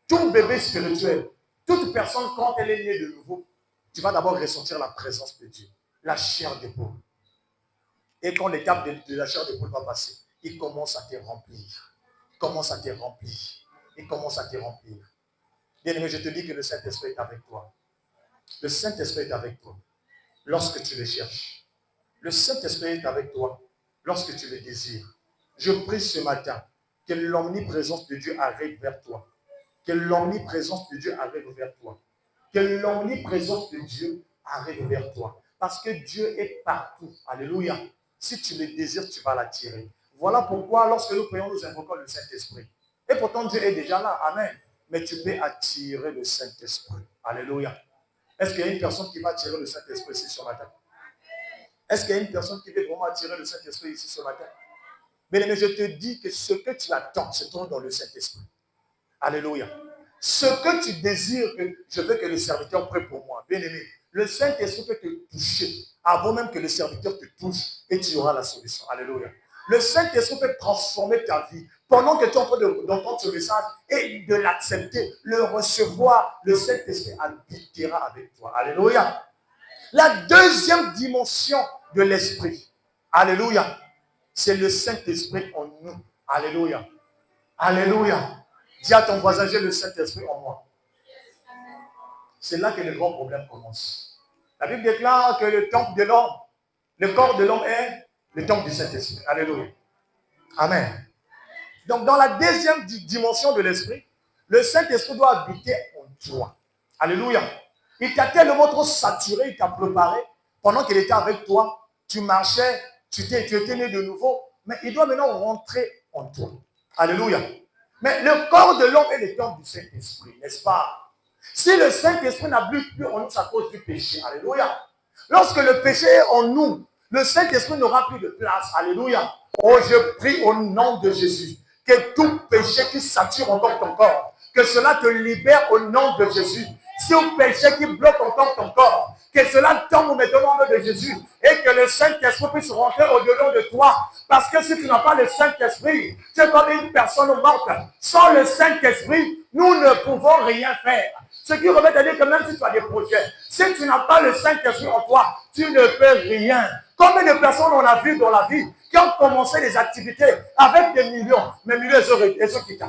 Tout bébé spirituel, toute personne, quand elle est née de nouveau, tu vas d'abord ressentir la présence de Dieu, la chair d'épaule. Et quand l'étape de la chair d'épaule va passer, il commence à te remplir. Il commence à te remplir. Il commence à te remplir. Bien aimé, je te dis que le Saint-Esprit est avec toi. Le Saint-Esprit est avec toi lorsque tu le cherches. Le Saint-Esprit est avec toi lorsque tu le désires. Je prie ce matin que l'omniprésence de Dieu arrive vers toi. Que l'omniprésence de Dieu arrive vers toi. Que l'omniprésence de Dieu arrive vers toi. Parce que Dieu est partout. Alléluia. Si tu le désires, tu vas l'attirer. Voilà pourquoi lorsque nous prions, nous invoquons le Saint-Esprit. Et pourtant, Dieu est déjà là. Amen. Mais tu peux attirer le Saint-Esprit. Alléluia. Est-ce qu'il y a une personne qui va attirer le Saint-Esprit ici ce matin? Est-ce qu'il y a une personne qui veut vraiment attirer le Saint-Esprit ici ce matin? Mais je te dis que ce que tu attends se trouve dans le Saint-Esprit. Alléluia. Ce que tu désires, je veux que le serviteur prie pour moi. Bien aimé, le Saint-Esprit peut te toucher avant même que le serviteur te touche et tu auras la solution. Alléluia. Le Saint-Esprit peut transformer ta vie. Pendant que tu es en train d'entendre ce message et de l'accepter, le recevoir, le Saint-Esprit habitera avec toi. Alléluia. La deuxième dimension de l'Esprit, alléluia, c'est le Saint-Esprit en nous. Alléluia. Alléluia. Dis à ton voisin, j'ai le Saint-Esprit en moi. C'est là que le grand problème commence. La Bible déclare que le temple de l'homme, le corps de l'homme est le temple du Saint-Esprit. Alléluia. Amen. Donc, dans la deuxième dimension de l'Esprit, le Saint-Esprit doit habiter en toi. Alléluia. Il t'a tellement trop saturé, il t'a préparé. Pendant qu'il était avec toi, tu marchais, tu étais né de nouveau. Mais il doit maintenant rentrer en toi. Alléluia. Mais le corps de l'homme est le temple du Saint-Esprit, n'est-ce pas? Si le Saint-Esprit n'habite plus en nous, c'est à cause du péché. Alléluia. Lorsque le péché est en nous, le Saint-Esprit n'aura plus de place. Alléluia. Oh, je prie au nom de Jésus que tout péché qui sature encore ton corps, que cela te libère au nom de Jésus. Si un péché qui bloque encore ton corps, que cela tombe maintenant au nom de Jésus et que le Saint-Esprit puisse rentrer au-dedans de toi. Parce que si tu n'as pas le Saint-Esprit, tu es comme une personne morte. Sans le Saint-Esprit, nous ne pouvons rien faire. Ce qui remet à dire que même si tu as des projets, si tu n'as pas le Saint-Esprit en toi, tu ne peux rien. Combien de personnes on a vu dans la vie qui ont commencé des activités avec des millions, mais millions, ils ont quitté.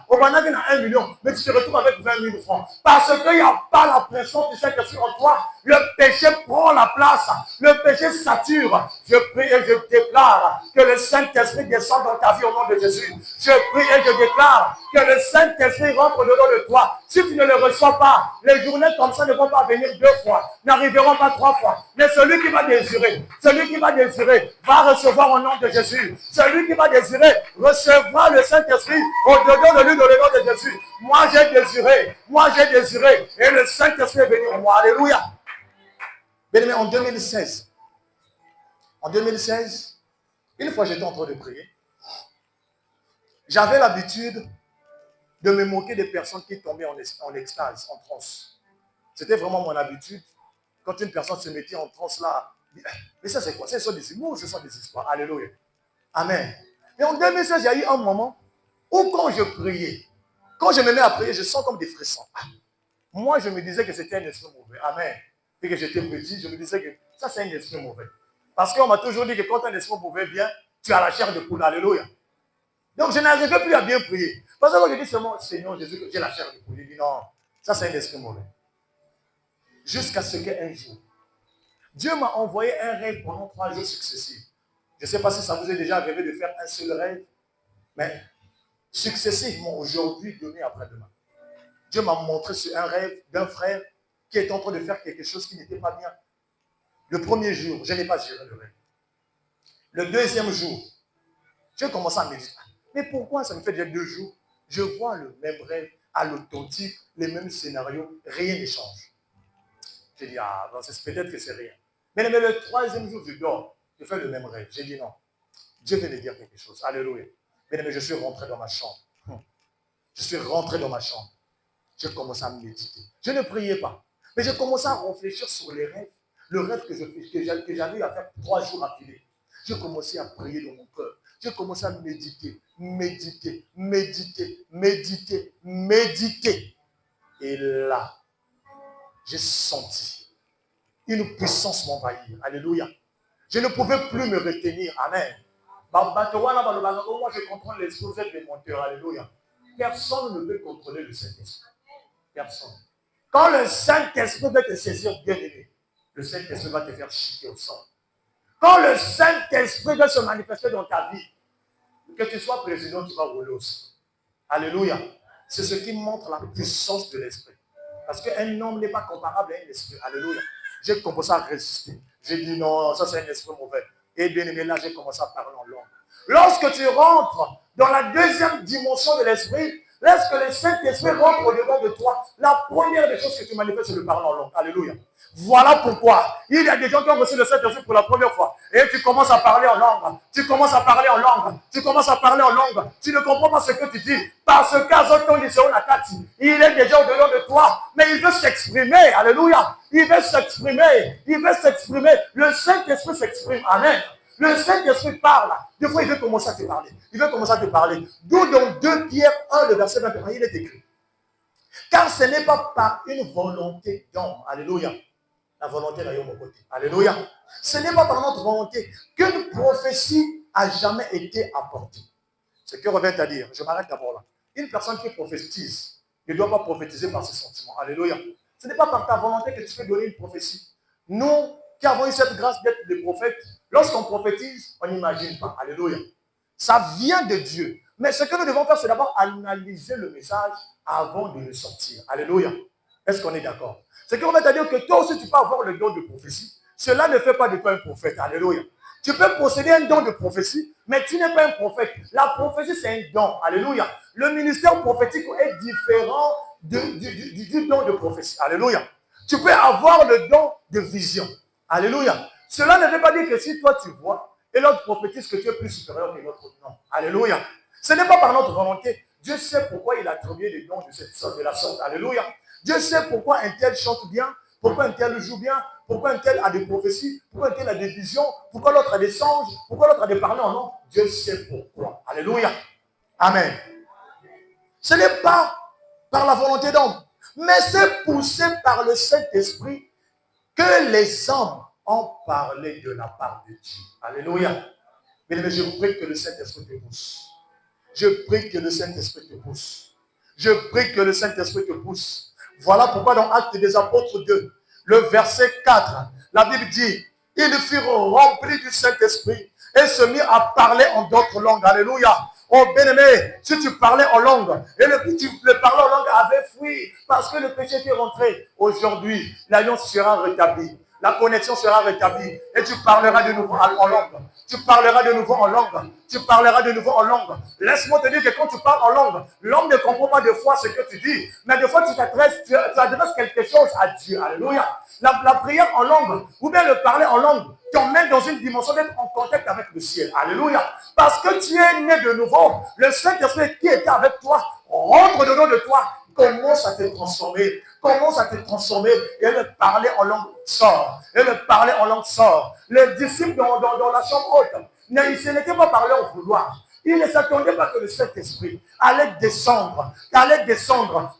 Au moment où il y a 1 million, mais tu te retrouves avec 20 000 francs. Parce qu'il n'y a pas la pression du Saint-Esprit en toi, le péché prend la place, le péché sature. Je prie et je déclare que le Saint-Esprit descend dans ta vie au nom de Jésus. Je prie et je déclare que le Saint-Esprit rentre dedans de toi. Si tu ne le reçois pas, les journées comme ça ne vont pas venir 2 fois, n'arriveront pas 3 fois. Mais celui qui va désirer, celui qui va désirer va recevoir au nom de Jésus. Celui qui va désirer recevra le Saint-Esprit au-dedans de lui dans le nom de Jésus. Moi j'ai désiré et le Saint-Esprit est venu en moi. Alléluia. Bien-aimé, en 2016, une fois j'étais en train de prier, j'avais l'habitude de me moquer des personnes qui tombaient en extase, en transe. C'était vraiment mon habitude. Quand une personne se mettait en transe là, mais ça c'est quoi? Ce sont des mots, ce sont des histoires. Alléluia. Amen. Et en 2016, il y a eu un moment où quand je priais, quand je me mets à prier, je sens comme des frissons. Moi, je me disais que c'était un esprit mauvais. Amen. Et que j'étais petit, je me disais que ça c'est un esprit mauvais. Parce qu'on m'a toujours dit que quand un esprit mauvais vient, tu as la chair de poule. Alléluia. Donc je n'arrivais plus à bien prier. Parce que quand je dis seulement Seigneur Jésus, que j'ai la chair de poule, je dis non, ça c'est un esprit mauvais. Jusqu'à ce qu'un jour, Dieu m'a envoyé un rêve pendant 3 jours successifs. Je ne sais pas si ça vous est déjà arrivé de faire un seul rêve, mais successivement, aujourd'hui, demain après-demain. Dieu m'a montré un rêve d'un frère qui est en train de faire quelque chose qui n'était pas bien. Le premier jour, je n'ai pas géré le rêve. Le deuxième jour, j'ai commencé à méditer. Mais pourquoi ça me fait déjà 2 jours? Je vois le même rêve à l'authentique, les mêmes scénarios, rien ne change. J'ai dit, ah, peut-être que c'est rien. Mais le troisième jour, je dors, je fais le même rêve. J'ai dit non. Dieu vient de dire quelque chose. Alléluia. Mais je suis rentré dans ma chambre. Je suis rentré dans ma chambre. J'ai commencé à méditer. Je ne priais pas. Mais j'ai commencé à réfléchir sur les rêves. Le rêve que j'avais eu à faire 3 jours à filer. J'ai commencé à prier dans mon cœur. J'ai commencé à méditer. Et là, j'ai senti une puissance m'envahir. Alléluia. Je ne pouvais plus me retenir. Amen. Moi, je contrôle l'esprit, vous êtes des menteurs. Alléluia. Personne ne peut contrôler le Saint-Esprit. Personne. Quand le Saint-Esprit va te saisir, bien aimé, le Saint-Esprit va te faire chuter au sol. Quand le Saint-Esprit va se manifester dans ta vie, que tu sois président, tu vas rouler au sol. Alléluia. C'est ce qui montre la puissance de l'Esprit. Parce qu'un homme n'est pas comparable à un esprit. Alléluia. J'ai commencé à résister. J'ai dit non, ça c'est un esprit mauvais. Et bien aimé, là, j'ai commencé à parler en langue. Lorsque tu rentres dans la deuxième dimension de l'esprit, lorsque le Saint-Esprit rentre au-devant de toi, la première des choses que tu manifestes, c'est le parler en langue. Alléluia. Voilà pourquoi il y a des gens qui ont reçu le Saint-Esprit pour la première fois. Et tu commences à parler en langue. Tu commences à parler en langue. Tu commences à parler en langue. Tu ne comprends pas ce que tu dis. Parce que il est déjà au-delà de toi. Mais il veut s'exprimer. Alléluia. Il veut s'exprimer. Il veut s'exprimer. Le Saint-Esprit s'exprime. Amen. Le Saint-Esprit parle. Des fois, il veut commencer à te parler. Il veut commencer à te parler. D'où dans 2 Pierre 1, le verset 21, il est écrit. Car ce n'est pas par une volonté d'homme. Alléluia. La volonté d'ailleurs mon côté. Alléluia. Ce n'est pas par notre volonté qu'une prophétie a jamais été apportée. Ce que revient à dire, je m'arrête d'abord là. Une personne qui prophétise ne doit pas prophétiser par ses sentiments. Alléluia. Ce n'est pas par ta volonté que tu peux donner une prophétie. Nous qui avons eu cette grâce d'être des prophètes, lorsqu'on prophétise, on n'imagine pas. Alléluia. Ça vient de Dieu. Mais ce que nous devons faire, c'est d'abord analyser le message avant de le sortir. Alléluia. Est-ce qu'on est d'accord? Ce qui va te dire que toi aussi, tu peux avoir le don de prophétie. Cela ne fait pas de toi un prophète. Alléluia. Tu peux posséder un don de prophétie, mais tu n'es pas un prophète. La prophétie, c'est un don. Alléluia. Le ministère prophétique est différent du don de prophétie. Alléluia. Tu peux avoir le don de vision. Alléluia. Cela ne veut pas dire que si toi tu vois et l'autre prophétise que tu es plus supérieur que l'autre. Non. Alléluia. Ce n'est pas par notre volonté. Dieu sait pourquoi il a attribué les dons de cette sorte, de la sorte. Alléluia. Dieu sait pourquoi un tel chante bien, pourquoi un tel joue bien, pourquoi un tel a des prophéties, pourquoi un tel a des visions, pourquoi l'autre a des songes, pourquoi l'autre a des parler en nom. Dieu sait pourquoi. Alléluia. Amen. Ce n'est pas par la volonté d'homme, mais c'est poussé par le Saint-Esprit que les hommes ont parlé de la part de Dieu. Alléluia. Mais je prie que le Saint-Esprit te pousse. Je prie que le Saint-Esprit te pousse. Je prie que le Saint-Esprit te pousse. Voilà pourquoi dans Actes des Apôtres 2, le verset 4, la Bible dit, ils furent remplis du Saint-Esprit et se mirent à parler en d'autres langues. Alléluia. Oh bien-aimé, si tu parlais en langue, et le parler en langue avait fui, parce que le péché était rentré. Aujourd'hui, l'alliance sera rétablie. la connexion sera rétablie et tu parleras de nouveau en langue. Tu parleras de nouveau en langue. Tu parleras de nouveau en langue. Laisse-moi te dire que quand tu parles en langue, l'homme ne comprend pas de fois ce que tu dis, mais de fois tu adresses quelque chose à Dieu. Alléluia. La prière en langue, ou bien le parler en langue, t'emmène dans une dimension d'être en contact avec le ciel. Alléluia. Parce que tu es né de nouveau. Le Saint-Esprit qui était avec toi rentre dedans de toi. Commence à te transformer. Commence à te transformer. Et le parler en langue sort. Et le parler en langue sort. Les disciples dans la chambre haute, ce n'était pas parler au vouloir. Ils ne s'attendaient pas que le Saint-Esprit allait descendre,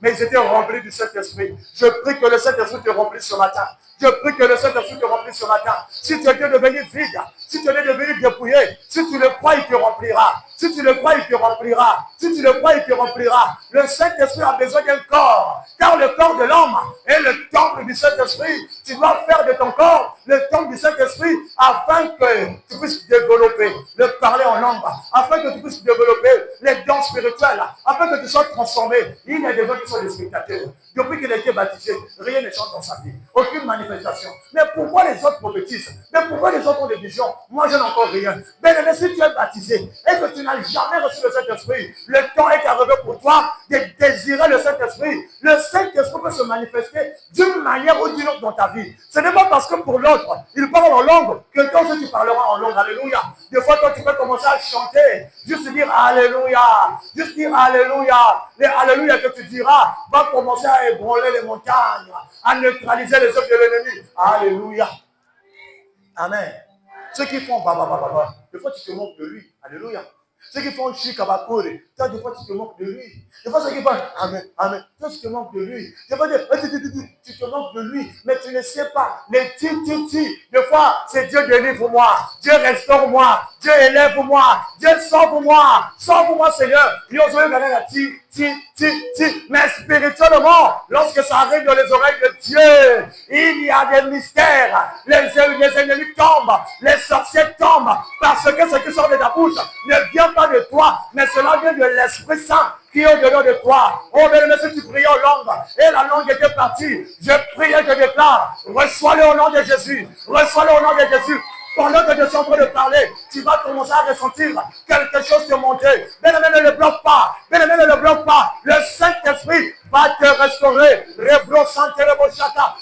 mais ils étaient remplis du Saint-Esprit. Je prie que le Saint-Esprit te remplisse ce matin. Je prie que le Saint-Esprit te remplisse ce matin. Si tu es devenu vide, si tu es devenu dépouillé, si tu le crois, il te remplira. Si tu le crois, il te remplira. Si tu le crois, il te remplira. Le Saint-Esprit a besoin d'un corps, car le corps de l'homme est le temple du Saint-Esprit. Tu dois faire de ton corps le temple du Saint-Esprit afin que tu puisses développer le parler en langue, afin que tu puisses développer les dons spirituels, afin que tu sois transformé. Il y a des gens qui sont des spectateurs. Depuis qu'il a été baptisé, rien ne change dans sa vie. Aucune manifestation. Mais pourquoi les autres prophétisent? Mais pourquoi les autres ont des visions? Moi, je n'ai encore rien. Mais si tu es baptisé et que tu n'as jamais reçu le Saint-Esprit, le temps est arrivé pour toi de désirer le Saint-Esprit. Le Saint-Esprit peut se manifester d'une manière ou d'une autre dans ta vie. Ce n'est pas parce que pour l'autre, il parle en langue que toi aussi tu parleras en langue. Alléluia. Des fois, toi, tu peux commencer à chanter, juste dire Alléluia. Juste dire Alléluia. Les Alléluia que tu diras va commencer à ébranler les montagnes, à neutraliser les œuvres de l'ennemi. Alléluia. Amen. Ceux qui font baba, des fois tu te moques de lui. Alléluia. Ceux qui font chikabakore, toi des fois tu te moques de lui. Des fois ceux qui font amen, amen, toi tu te moques de lui. Des fois tu te moques de lui, mais tu ne sais pas. Les des fois c'est Dieu délivre-moi, Dieu restaure-moi, Dieu élève-moi, Dieu sauve-moi, sauve-moi Seigneur. Mais spirituellement, lorsque ça arrive dans les oreilles de Dieu, il y a des mystères. Les ennemis tombent, les sorciers tombent, parce que ce qui sort de ta bouche ne vient pas de toi, mais cela vient de l'Esprit Saint qui est au-dedans de toi. Oh, bien, si tu priais en langue, et la langue était partie, je prie et je déclare, reçois-le au nom de Jésus, reçois-le au nom de Jésus. Pendant que je suis en train de parler, tu vas commencer à ressentir quelque chose te monter. Bien-aimé, ne le bloque pas. Bien-aimé, ne le bloque pas. Le Saint-Esprit va te restaurer.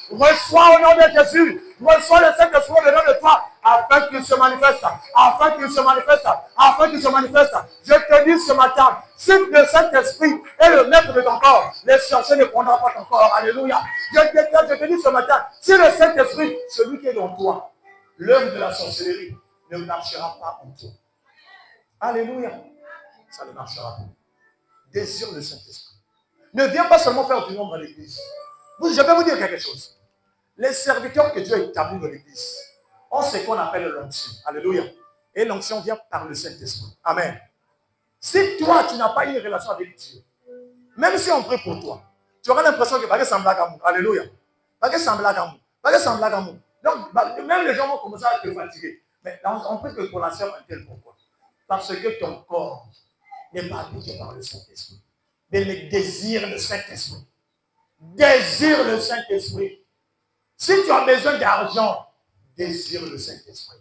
Reçois au nom de Jésus. Reçois le Saint-Esprit au nom de toi. Afin qu'il se manifeste. Afin qu'il se manifeste. Afin qu'il se manifeste. Je te dis ce matin, si le Saint-Esprit est le maître de ton corps, les sorciers ne prendront pas ton corps. Alléluia. Je te dis ce matin, si le Saint-Esprit, celui qui est dans toi, l'œuvre de la sorcellerie ne marchera pas en toi. Alléluia. Ça ne marchera pas. Désire le Saint-Esprit. Ne viens pas seulement faire du nombre à l'église. Je vais vous dire quelque chose. Les serviteurs que Dieu a établis dans l'église ont ce qu'on appelle l'onction. Alléluia. Et l'onction vient par le Saint-Esprit. Amen. Si toi, tu n'as pas une relation avec Dieu, même si on prie pour toi, tu auras l'impression que pas que ça me blague à moi. Alléluia. Pas que ça me blague à moi. Pas que ça me blague à moi. Donc, même les gens vont commencer à te fatiguer. Mais on peut te pour la sœur un tel pourquoi? Parce que ton corps n'est pas habité par le Saint-Esprit. Mais le désir le Saint-Esprit. Désire le Saint-Esprit. Si tu as besoin d'argent, désire le Saint-Esprit.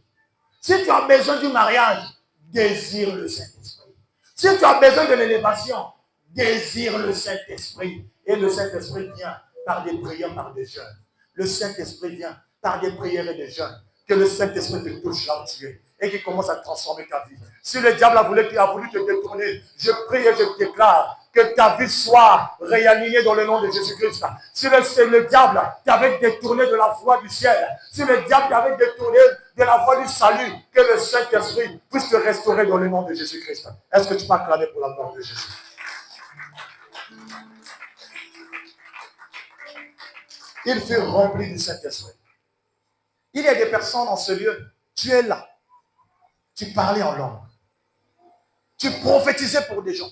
Si tu as besoin du mariage, désire le Saint-Esprit. Si tu as besoin de l'élévation, désire le Saint-Esprit. Et le Saint-Esprit vient par des prières, par des jeûnes. Le Saint-Esprit vient par des prières et des jeûnes. Que le Saint-Esprit te touche là où tu es et qu'il commence à transformer ta vie. Si le diable a voulu te détourner, je prie et je déclare que ta vie soit réalignée dans le nom de Jésus-Christ. Si le diable t'avait détourné de la voie du ciel, si le diable t'avait détourné de la voie du salut, que le Saint-Esprit puisse te restaurer dans le nom de Jésus-Christ. Est-ce que tu peux acclamer pour la mort de Jésus? Il fut rempli du Saint-Esprit. Il y a des personnes dans ce lieu, tu es là, tu parlais en langue, tu prophétisais pour des gens.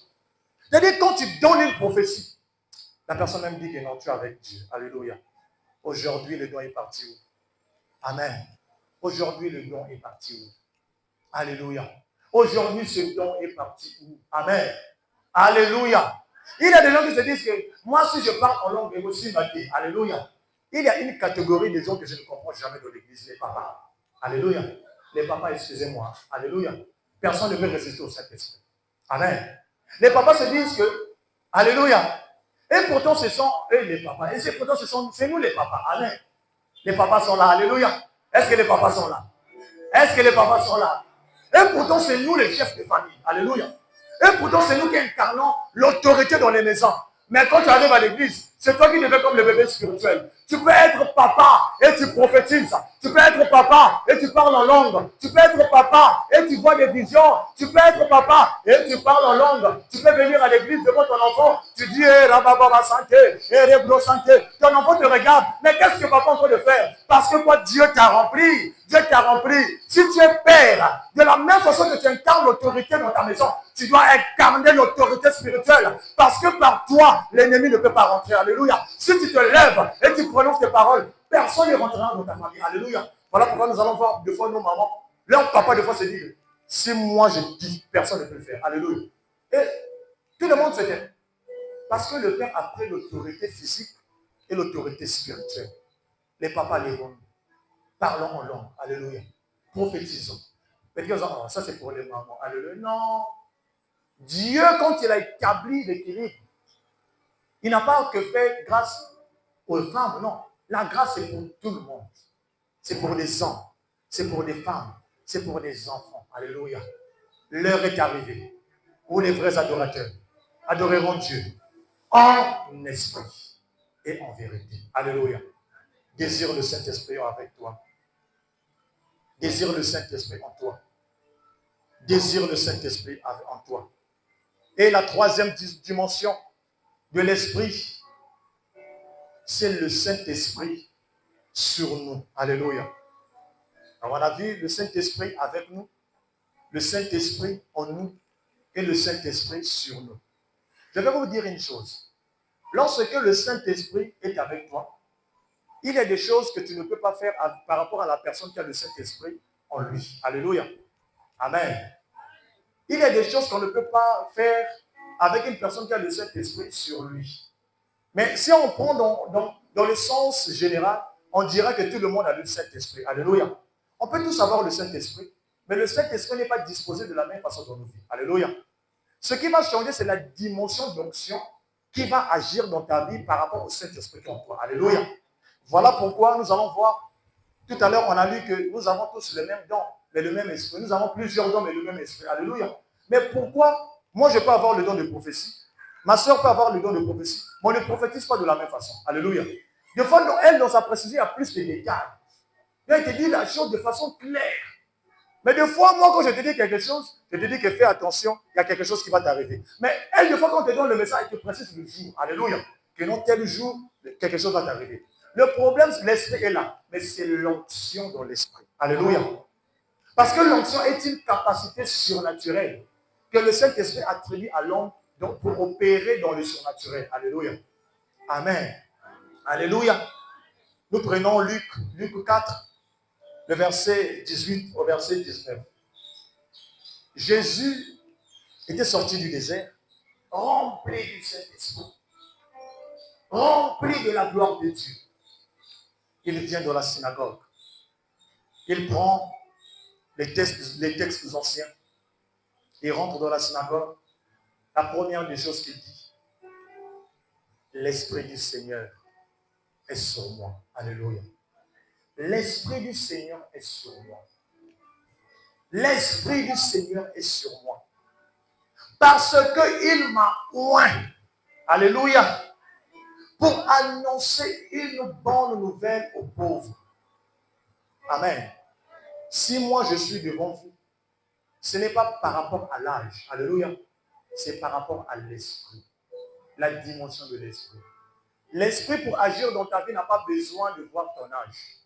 C'est-à-dire quand tu donnes une prophétie, la personne même dit que non, tu es avec Dieu. Alléluia. Aujourd'hui, le don est parti où? Amen. Aujourd'hui, le don est parti où? Alléluia. Aujourd'hui, ce don est parti où? Amen. Alléluia. Il y a des gens qui se disent que moi, si je parle en langue, et aussi, alléluia. Il y a une catégorie des gens que je ne comprends jamais dans l'église, les papas. Alléluia. Les papas, excusez-moi. Alléluia. Personne ne veut résister au Saint-Esprit. Amen. Les papas se disent que, alléluia. Et pourtant, ce sont eux les papas. Et pourtant, c'est nous les papas. Amen. Les papas sont là. Alléluia. Est-ce que les papas sont là? Est-ce que les papas sont là? Et pourtant, c'est nous les chefs de famille. Alléluia. Et pourtant, c'est nous qui incarnons l'autorité dans les maisons. Mais quand tu arrives à l'église, c'est toi qui deviens comme le bébé spirituel. Tu peux être papa et tu prophétises. Tu peux être papa et tu parles en langue. Tu peux être papa et tu vois des visions. Tu peux être papa et tu parles en langue. Tu peux venir à l'église devant ton enfant. Tu dis, Rababa santé, Reblo santé. Ton enfant te regarde. Mais qu'est-ce que papa est en train de faire? Parce que quoi, Dieu t'a rempli. Dieu t'a rempli. Si tu es père, de la même façon que tu incarnes l'autorité dans ta maison, tu dois incarner l'autorité spirituelle. Parce que par toi, l'ennemi ne peut pas rentrer. Alléluia. Si tu te lèves et tu prononces tes paroles, personne ne rentrera dans ta famille. Alléluia. Voilà pourquoi nous allons voir des fois nos mamans. Leur papa, des fois, se dit, si moi je dis, personne ne peut le faire. Alléluia. Et tout le monde se tait. Parce que le père a pris l'autorité physique et l'autorité spirituelle. Les papas les vont. Parlons en langue. Alléluia. Prophétisons. Mais oh, ça c'est pour les mamans. Alléluia. Non. Dieu, quand il a établi l'équilibre, il n'a pas que fait grâce aux femmes, non. La grâce, c'est pour tout le monde. C'est pour les hommes. C'est pour les femmes. C'est pour les enfants. Alléluia. L'heure est arrivée où les vrais adorateurs adoreront Dieu en esprit et en vérité. Alléluia. Désire le Saint-Esprit avec toi. Désire le Saint-Esprit en toi. Désire le Saint-Esprit en toi. Et la troisième dimension de l'esprit, c'est le Saint-Esprit sur nous. Alléluia. Alors on a vu le Saint-Esprit avec nous, le Saint-Esprit en nous et le Saint-Esprit sur nous. Je vais vous dire une chose. Lorsque le Saint-Esprit est avec toi, il y a des choses que tu ne peux pas faire par rapport à la personne qui a le Saint-Esprit en lui. Alléluia. Amen. Il y a des choses qu'on ne peut pas faire avec une personne qui a le Saint-Esprit sur lui. Mais si on prend dans le sens général, on dirait que tout le monde a le Saint-Esprit. Alléluia. On peut tous avoir le Saint-Esprit, mais le Saint-Esprit n'est pas disposé de la même façon dans nos vies. Alléluia. Ce qui va changer, c'est la dimension d'onction qui va agir dans ta vie par rapport au Saint-Esprit qui est en toi. Alléluia. Voilà pourquoi nous allons voir. Tout à l'heure, on a lu que nous avons tous le même don, mais le même esprit. Nous avons plusieurs dons, mais le même esprit. Alléluia. Mais pourquoi moi, je peux avoir le don de prophétie? Ma soeur peut avoir le don de prophétie, mais on ne prophétise pas de la même façon. Alléluia. Des fois, elle, dans sa précision, il y a plus de détails. Elle te dit la chose de façon claire. Mais des fois, moi, quand je te dis quelque chose, je te dis que fais attention, il y a quelque chose qui va t'arriver. Mais elle, des fois, quand on te donne le message, elle te précise le jour. Alléluia. Que non, tel jour, quelque chose va t'arriver. Le problème, c'est que l'esprit est là, mais c'est l'onction dans l'esprit. Alléluia. Parce que l'onction est une capacité surnaturelle que le Saint-Esprit attribue à l'homme pour opérer dans le surnaturel. Alléluia. Amen. Alléluia. Nous prenons Luc 4, le verset 18 au verset 19. Jésus était sorti du désert, rempli du Saint-Esprit, rempli de la gloire de Dieu. Il vient dans la synagogue. Il prend les textes anciens. Il rentre dans la synagogue. La première des choses qu'il dit, l'Esprit du Seigneur est sur moi. Alléluia. L'Esprit du Seigneur est sur moi. L'Esprit du Seigneur est sur moi. Parce qu'il m'a oint. Alléluia. Pour annoncer une bonne nouvelle aux pauvres. Amen. Si moi je suis devant vous, ce n'est pas par rapport à l'âge. Alléluia. C'est par rapport à l'esprit. La dimension de l'esprit. L'esprit pour agir dans ta vie n'a pas besoin de voir ton âge.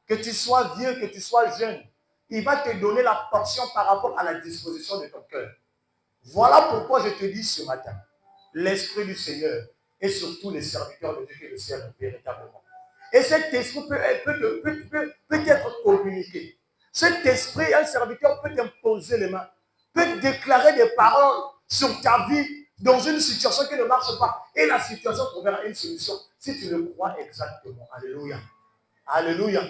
Que tu sois vieux, que tu sois jeune, il va te donner la portion par rapport à la disposition de ton cœur. Voilà pourquoi je te dis ce matin, l'Esprit du Seigneur est sur tous les serviteurs de Dieu qui le servent véritablement. Et cet esprit peut être communiqué. Cet esprit, un serviteur peut t'imposer les mains, peut déclarer des paroles sur ta vie dans une situation qui ne marche pas. Et la situation trouvera une solution. si tu le crois exactement. Alléluia. Alléluia.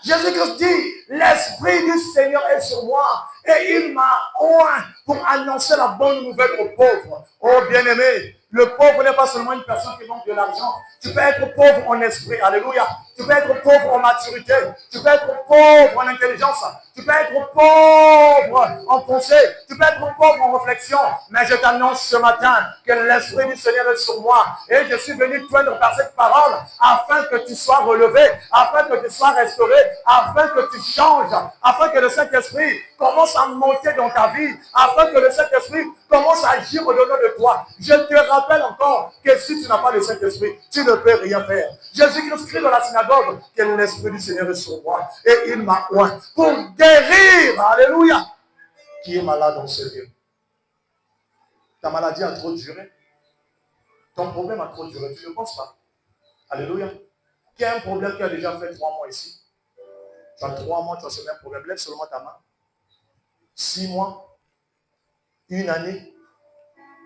Jésus-Christ dit, l'Esprit du Seigneur est sur moi et il m'a oint pour annoncer la bonne nouvelle aux pauvres. Oh bien-aimé, le pauvre n'est pas seulement une personne qui manque de l'argent. Tu peux être pauvre en esprit. Alléluia. Tu peux être pauvre en maturité. Tu peux être pauvre en intelligence. Tu peux être pauvre en pensée. Tu peux être pauvre en réflexion. Mais je t'annonce ce matin que l'Esprit du Seigneur est sur moi. Et je suis venu te joindre par cette parole afin que tu sois relevé, afin que tu sois restauré, afin que tu changes, afin que le Saint-Esprit commence à monter dans ta vie, afin que le Saint-Esprit commence à agir au-delà de toi. Je te rappelle encore que si tu n'as pas le Saint-Esprit, tu ne peux rien faire. Jésus-Christ crie dans la synagogue que l'Esprit du Seigneur est sur moi et il m'a oint pour guérir, alléluia, qui est malade en ce lieu. Ta maladie a trop duré. Ton problème a trop duré. Tu ne penses pas. Alléluia. Qui a un problème qui a déjà fait 3 mois ici? Tu as 3 mois, tu as ce même problème. Lève seulement ta main. 6 mois, 1 année,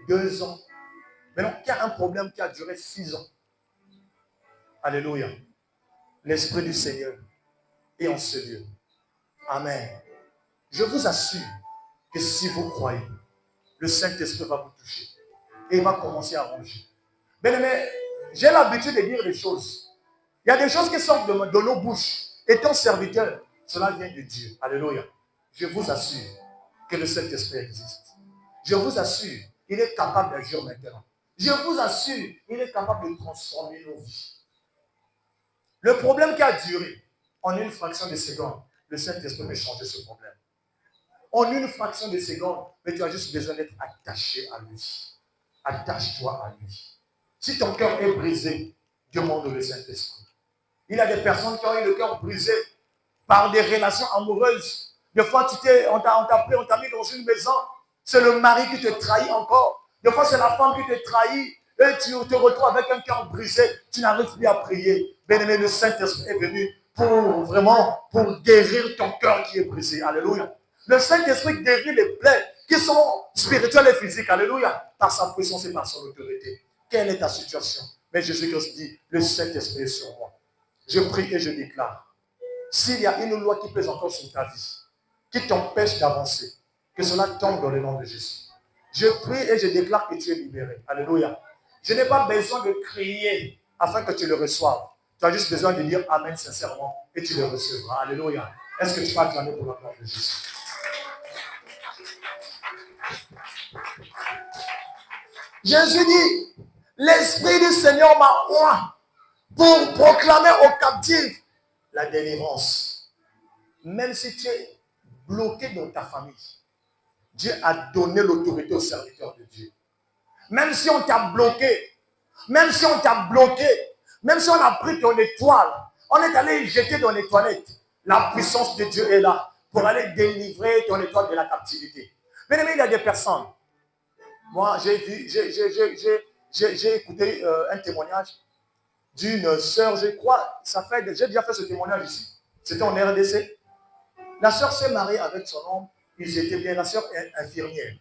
2 ans. Mais non, qui a un problème qui a duré 6 ans? Alléluia. L'Esprit du Seigneur est en ce lieu. Amen. Je vous assure que si vous croyez, le Saint-Esprit va vous toucher. Et il va commencer à ranger. Mais j'ai l'habitude de dire des choses. Il y a des choses qui sortent de nos bouches. Étant serviteur, cela vient de Dieu. Alléluia. Je vous assure que le Saint-Esprit existe. Je vous assure, il est capable d'agir maintenant. Je vous assure, il est capable de transformer nos vies. Le problème qui a duré, en une fraction de seconde, le Saint-Esprit peut changer ce problème. En une fraction de seconde, mais tu as juste besoin d'être attaché à lui. Attache-toi à lui. Si ton cœur est brisé, demande le Saint-Esprit. Il y a des personnes qui ont eu le cœur brisé par des relations amoureuses. Des fois, on t'a pris, on t'a mis dans une maison. C'est le mari qui te trahit encore. Des fois, c'est la femme qui te trahit. Et tu te retrouves avec un cœur brisé. Tu n'arrives plus à prier. Bien-aimé, le Saint-Esprit est venu pour guérir ton cœur qui est brisé. Alléluia. Le Saint-Esprit guérit les plaies qui sont spirituelles et physiques. Alléluia. Par sa puissance et par son autorité. Quelle est ta situation? Mais Jésus-Christ dit, le Saint-Esprit est sur moi. Je prie et je déclare, s'il y a une loi qui pèse encore sur ta vie, qui t'empêche d'avancer, que cela tombe dans le nom de Jésus. Je prie et je déclare que tu es libéré. Alléluia. Je n'ai pas besoin de crier afin que tu le reçoives. Tu as juste besoin de dire Amen sincèrement et tu le recevras. Alléluia. Est-ce que tu vas acclamer pour la gloire de Jésus? Jésus dit, l'Esprit du Seigneur m'a oint pour proclamer aux captifs la délivrance. Même si tu es bloqué dans ta famille, Dieu a donné l'autorité aux serviteurs de Dieu. Même si on t'a bloqué, même si on a pris ton étoile, on est allé jeter dans les toilettes, la puissance de Dieu est là pour aller délivrer ton étoile de la captivité. Mais il y a des personnes. Moi, j'ai écouté un témoignage d'une sœur, je crois, j'ai déjà fait ce témoignage ici. C'était en RDC. La sœur s'est mariée avec son homme, ils étaient bien, la sœur est infirmière.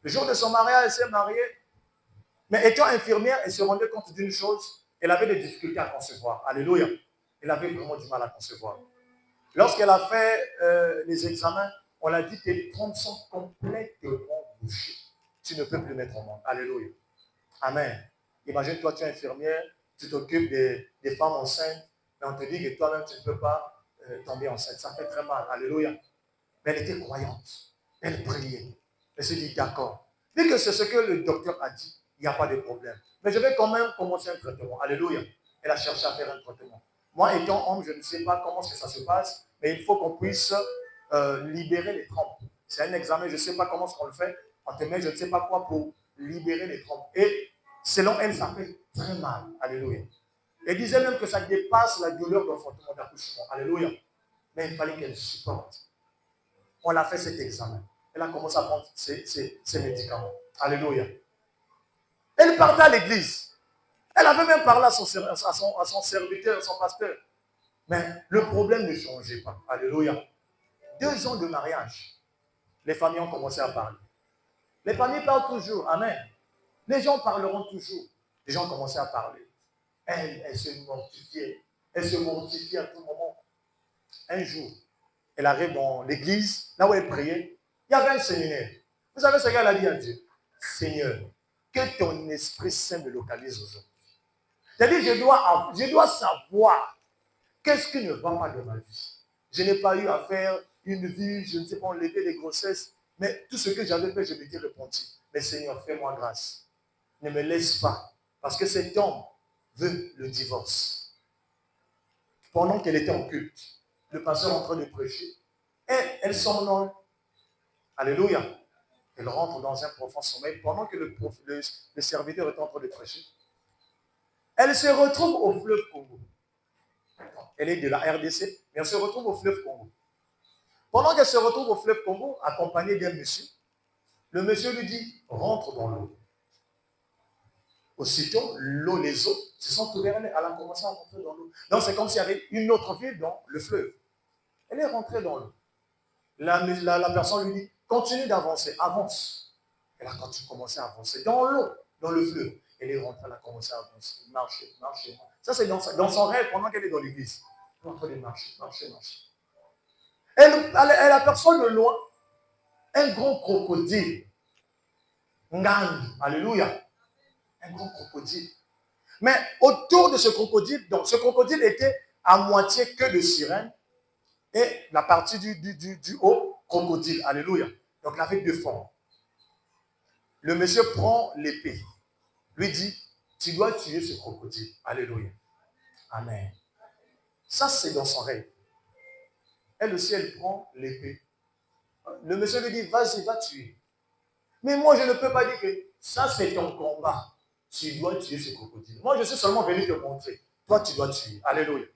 Le jour de son mariage, elle s'est mariée, mais étant infirmière, elle se rendait compte d'une chose, elle avait des difficultés à concevoir. Alléluia. Elle avait vraiment du mal à concevoir. Lorsqu'elle a fait les examens, on a dit que les trompes sont complètement bouchées. Tu ne peux plus mettre au monde. Alléluia. Amen. Imagine-toi, tu es infirmière, tu t'occupes des femmes enceintes, mais on te dit que toi-même, tu ne peux pas tomber enceinte. Ça fait très mal. Alléluia. Mais elle était croyante. Elle priait. Elle se dit, d'accord. Vu que c'est ce que le docteur a dit, il n'y a pas de problème. Mais je vais quand même commencer un traitement. Alléluia. Elle a cherché à faire un traitement. Moi, étant homme, je ne sais pas comment ça se passe, mais il faut qu'on puisse libérer les trompes. C'est un examen, je ne sais pas comment on le fait. On te met je ne sais pas quoi pour libérer les trompes. Et selon elle, ça fait très mal. Alléluia. Elle disait même que ça dépasse la douleur d'enfantement d'accouchement. Alléluia. Mais il fallait qu'elle supporte. On a fait cet examen. Elle a commencé à prendre ses médicaments. Alléluia. Elle partait à l'église. Elle avait même parlé à son serviteur, à son pasteur. Mais le problème ne changeait pas. Alléluia. 2 ans de mariage. Les familles ont commencé à parler. Les familles parlent toujours. Amen. Les gens parleront toujours. Les gens ont commencé à parler. Elle se mortifiait. Elle se mortifiait à tout moment. Un jour, elle arrive dans l'église, là où elle priait. Il y avait un séminaire. Vous savez ce qu'elle a dit à Dieu? Seigneur, que ton Esprit Saint me localise aujourd'hui. C'est-à-dire, je dois savoir qu'est-ce qui ne va pas de ma vie. Je n'ai pas eu à faire une vie, je ne sais pas, enlever des grossesses, mais tout ce que j'avais fait, je m'étais repenti. Mais Seigneur, fais-moi grâce. Ne me laisse pas, parce que cet homme veut le divorce. Pendant qu'elle était en culte, le pasteur est en train de prêcher, et elle somnole. Alléluia. Elle rentre dans un profond sommeil pendant que le serviteur est en train de prêcher. Elle se retrouve au fleuve Congo. Elle est de la RDC, mais elle se retrouve au fleuve Congo. Pendant qu'elle se retrouve au fleuve Congo, accompagnée d'un monsieur, le monsieur lui dit, rentre dans l'eau. Aussitôt, l'eau, les eaux se sont ouvertes, elle a commencé à rentrer dans l'eau. Donc c'est comme s'il y avait une autre ville dans le fleuve. Elle est rentrée dans l'eau. La personne lui dit, continue d'avancer, avance. Elle a commencé à avancer dans l'eau, dans le fleuve. Elle est rentrée, elle a commencé à avancer, marcher, marcher. Ça, c'est dans son rêve pendant qu'elle est dans l'église. Elle est en train de marcher, marcher, marcher. Elle aperçoit de loin un grand crocodile. Ngang, alléluia. Un grand crocodile. Mais autour de ce crocodile, donc ce crocodile était à moitié queue de sirène et la partie du haut, crocodile, alléluia. Donc avec deux formes. Le monsieur prend l'épée, lui dit, tu dois tuer ce crocodile, alléluia. Amen. Ça, c'est dans son rêve. Elle aussi, elle prend l'épée. Le monsieur lui dit, vas-y, va tuer. Mais moi, je ne peux pas dire que ça, c'est ton combat. Tu dois tuer ce crocodile. Moi, je suis seulement venu te montrer. Toi, tu dois tuer. Alléluia.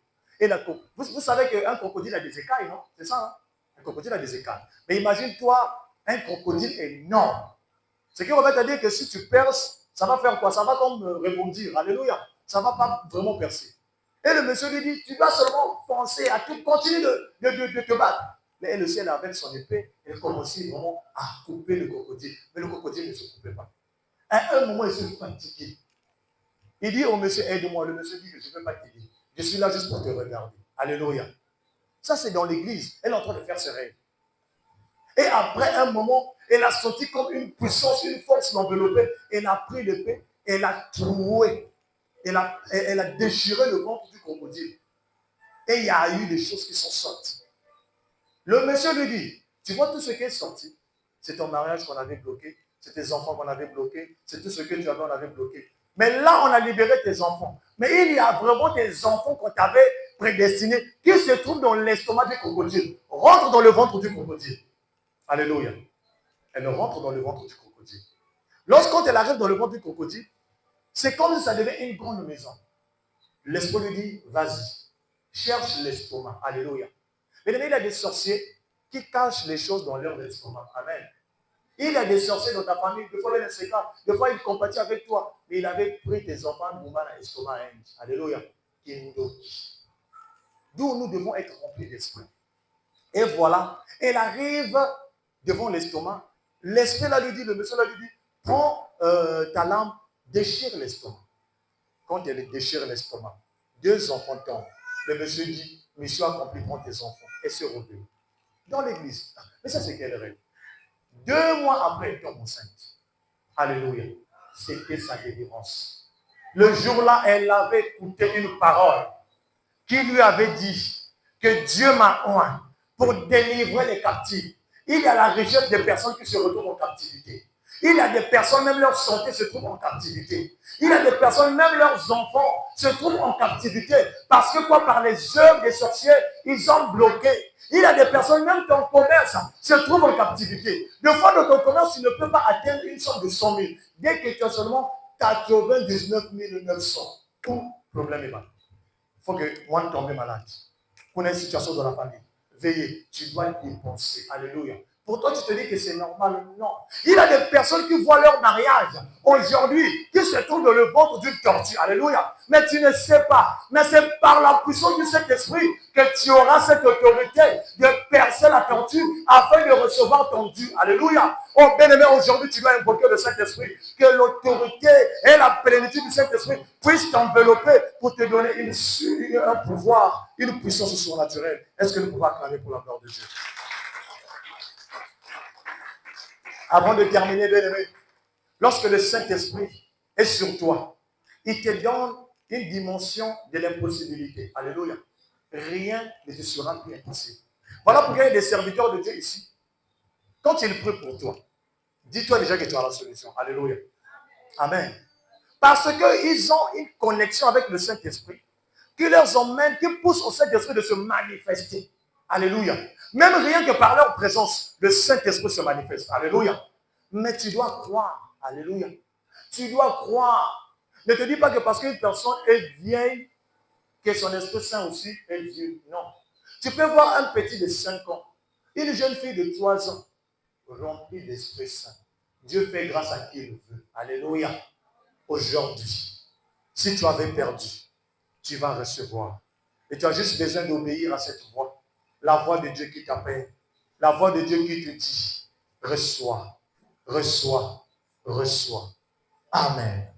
Et vous savez qu'un crocodile a des écailles, non? C'est ça, hein? Un crocodile a des écailles. Mais imagine-toi un crocodile énorme. Ce qui va te dire que si tu perces, ça va faire quoi? Ça va comme rebondir. Alléluia. Ça ne va pas vraiment percer. Et le monsieur lui dit, tu dois seulement penser à tout, continue de te battre. Mais elle aussi, elle avec son épée, elle commençait vraiment à couper le crocodile. Mais le crocodile ne se coupait pas. À un moment, il se fatigué. Il dit au monsieur, aide-moi. Le monsieur dit, je ne peux pas t'aider. Je suis là juste pour te regarder. Alléluia. Ça, c'est dans l'église. Elle est en train de faire ses rêves. Et après un moment, elle a senti comme une puissance, une force l'envelopper. Elle a pris l'épée, elle a troué. Elle a déchiré le ventre du crocodile. Et il y a eu des choses qui sont sorties. Le monsieur lui dit, tu vois tout ce qui est sorti? C'est ton mariage qu'on avait bloqué, c'est tes enfants qu'on avait bloqués, c'est tout ce que tu avais, on avait bloqué. Mais là, on a libéré tes enfants. Mais il y a vraiment des enfants qu'on t'avait prédestinés qui se trouvent dans l'estomac du crocodile. Rentre dans le ventre du crocodile. Alléluia. Elle rentre dans le ventre du crocodile. Lorsqu'elle arrive dans le ventre du crocodile, c'est comme si ça devenait une grande maison. L'esprit lui dit, vas-y, cherche l'estomac. Alléluia. Mais il y a des sorciers qui cachent les choses dans leur estomac. Amen. Il y a des sorciers dans ta famille, des fois, des fois, il compatit avec toi. Mais il avait pris tes enfants, dans l'estomac. Alléluia. D'où nous devons être remplis d'esprit. Et voilà, elle arrive devant l'estomac. L'esprit là lui dit, le monsieur là lui dit, prends ta lame, déchire l'estomac. Quand elle déchire l'estomac, deux enfants tombent. Le monsieur dit, mission accomplie, prends tes enfants. Et se revient. Dans l'église. Mais ça, c'est quel rêve? 2 mois après, elle tombe enceinte. Alléluia. C'était sa délivrance. Le jour-là, elle avait écouté une parole qui lui avait dit que Dieu m'a oint pour délivrer les captifs. Il y a la richesse des personnes qui se retrouvent en captivité. Il y a des personnes, même leur santé se trouve en captivité. Il y a des personnes, même leurs enfants se trouvent en captivité. Parce que quoi, par les œuvres des sorciers, ils ont bloqué. Il y a des personnes, même ton commerce se trouve en captivité. De fois, dans ton commerce, tu ne peux pas atteindre une somme de 100 000. Dès que tu as seulement 99 900, tout problème est mal. Il faut que moi tombe malade. Pour une situation dans la famille, veillez, tu dois y penser. Alléluia. Pour toi, tu te dis que c'est normal. Non. Il y a des personnes qui voient leur mariage aujourd'hui, qui se trouvent dans le ventre d'une tortue. Alléluia. Mais tu ne sais pas. Mais c'est par la puissance du Saint-Esprit que tu auras cette autorité de percer la tortue afin de recevoir ton dû. Alléluia. Oh, bien-aimé, aujourd'hui, tu dois invoquer le Saint-Esprit. Que l'autorité et la plénitude du Saint-Esprit puissent t'envelopper pour te donner un pouvoir, une puissance surnaturelle. Est-ce que nous pouvons acclamer pour la gloire de Dieu? Avant de terminer, bien-aimé, lorsque le Saint-Esprit est sur toi, il te donne une dimension de l'impossibilité. Alléluia. Rien ne te sera plus impossible. Voilà pourquoi il y a des serviteurs de Dieu ici. Quand ils prient pour toi, dis-toi déjà que tu as la solution. Alléluia. Amen. Parce qu'ils ont une connexion avec le Saint-Esprit qui leur emmène, qui pousse au Saint-Esprit de se manifester. Alléluia. Même rien que par leur présence, le Saint-Esprit se manifeste. Alléluia. Mais tu dois croire. Alléluia. Tu dois croire. Ne te dis pas que parce qu'une personne est vieille, que son Esprit Saint aussi est vieux. Non. Tu peux voir un petit de 5 ans, une jeune fille de 3 ans, remplie d'Esprit Saint. Dieu fait grâce à qui il veut. Alléluia. Aujourd'hui, si tu avais perdu, tu vas recevoir. Et tu as juste besoin d'obéir à cette voix. La voix de Dieu qui t'appelle. La voix de Dieu qui te dit, reçois, reçois, reçois. Amen.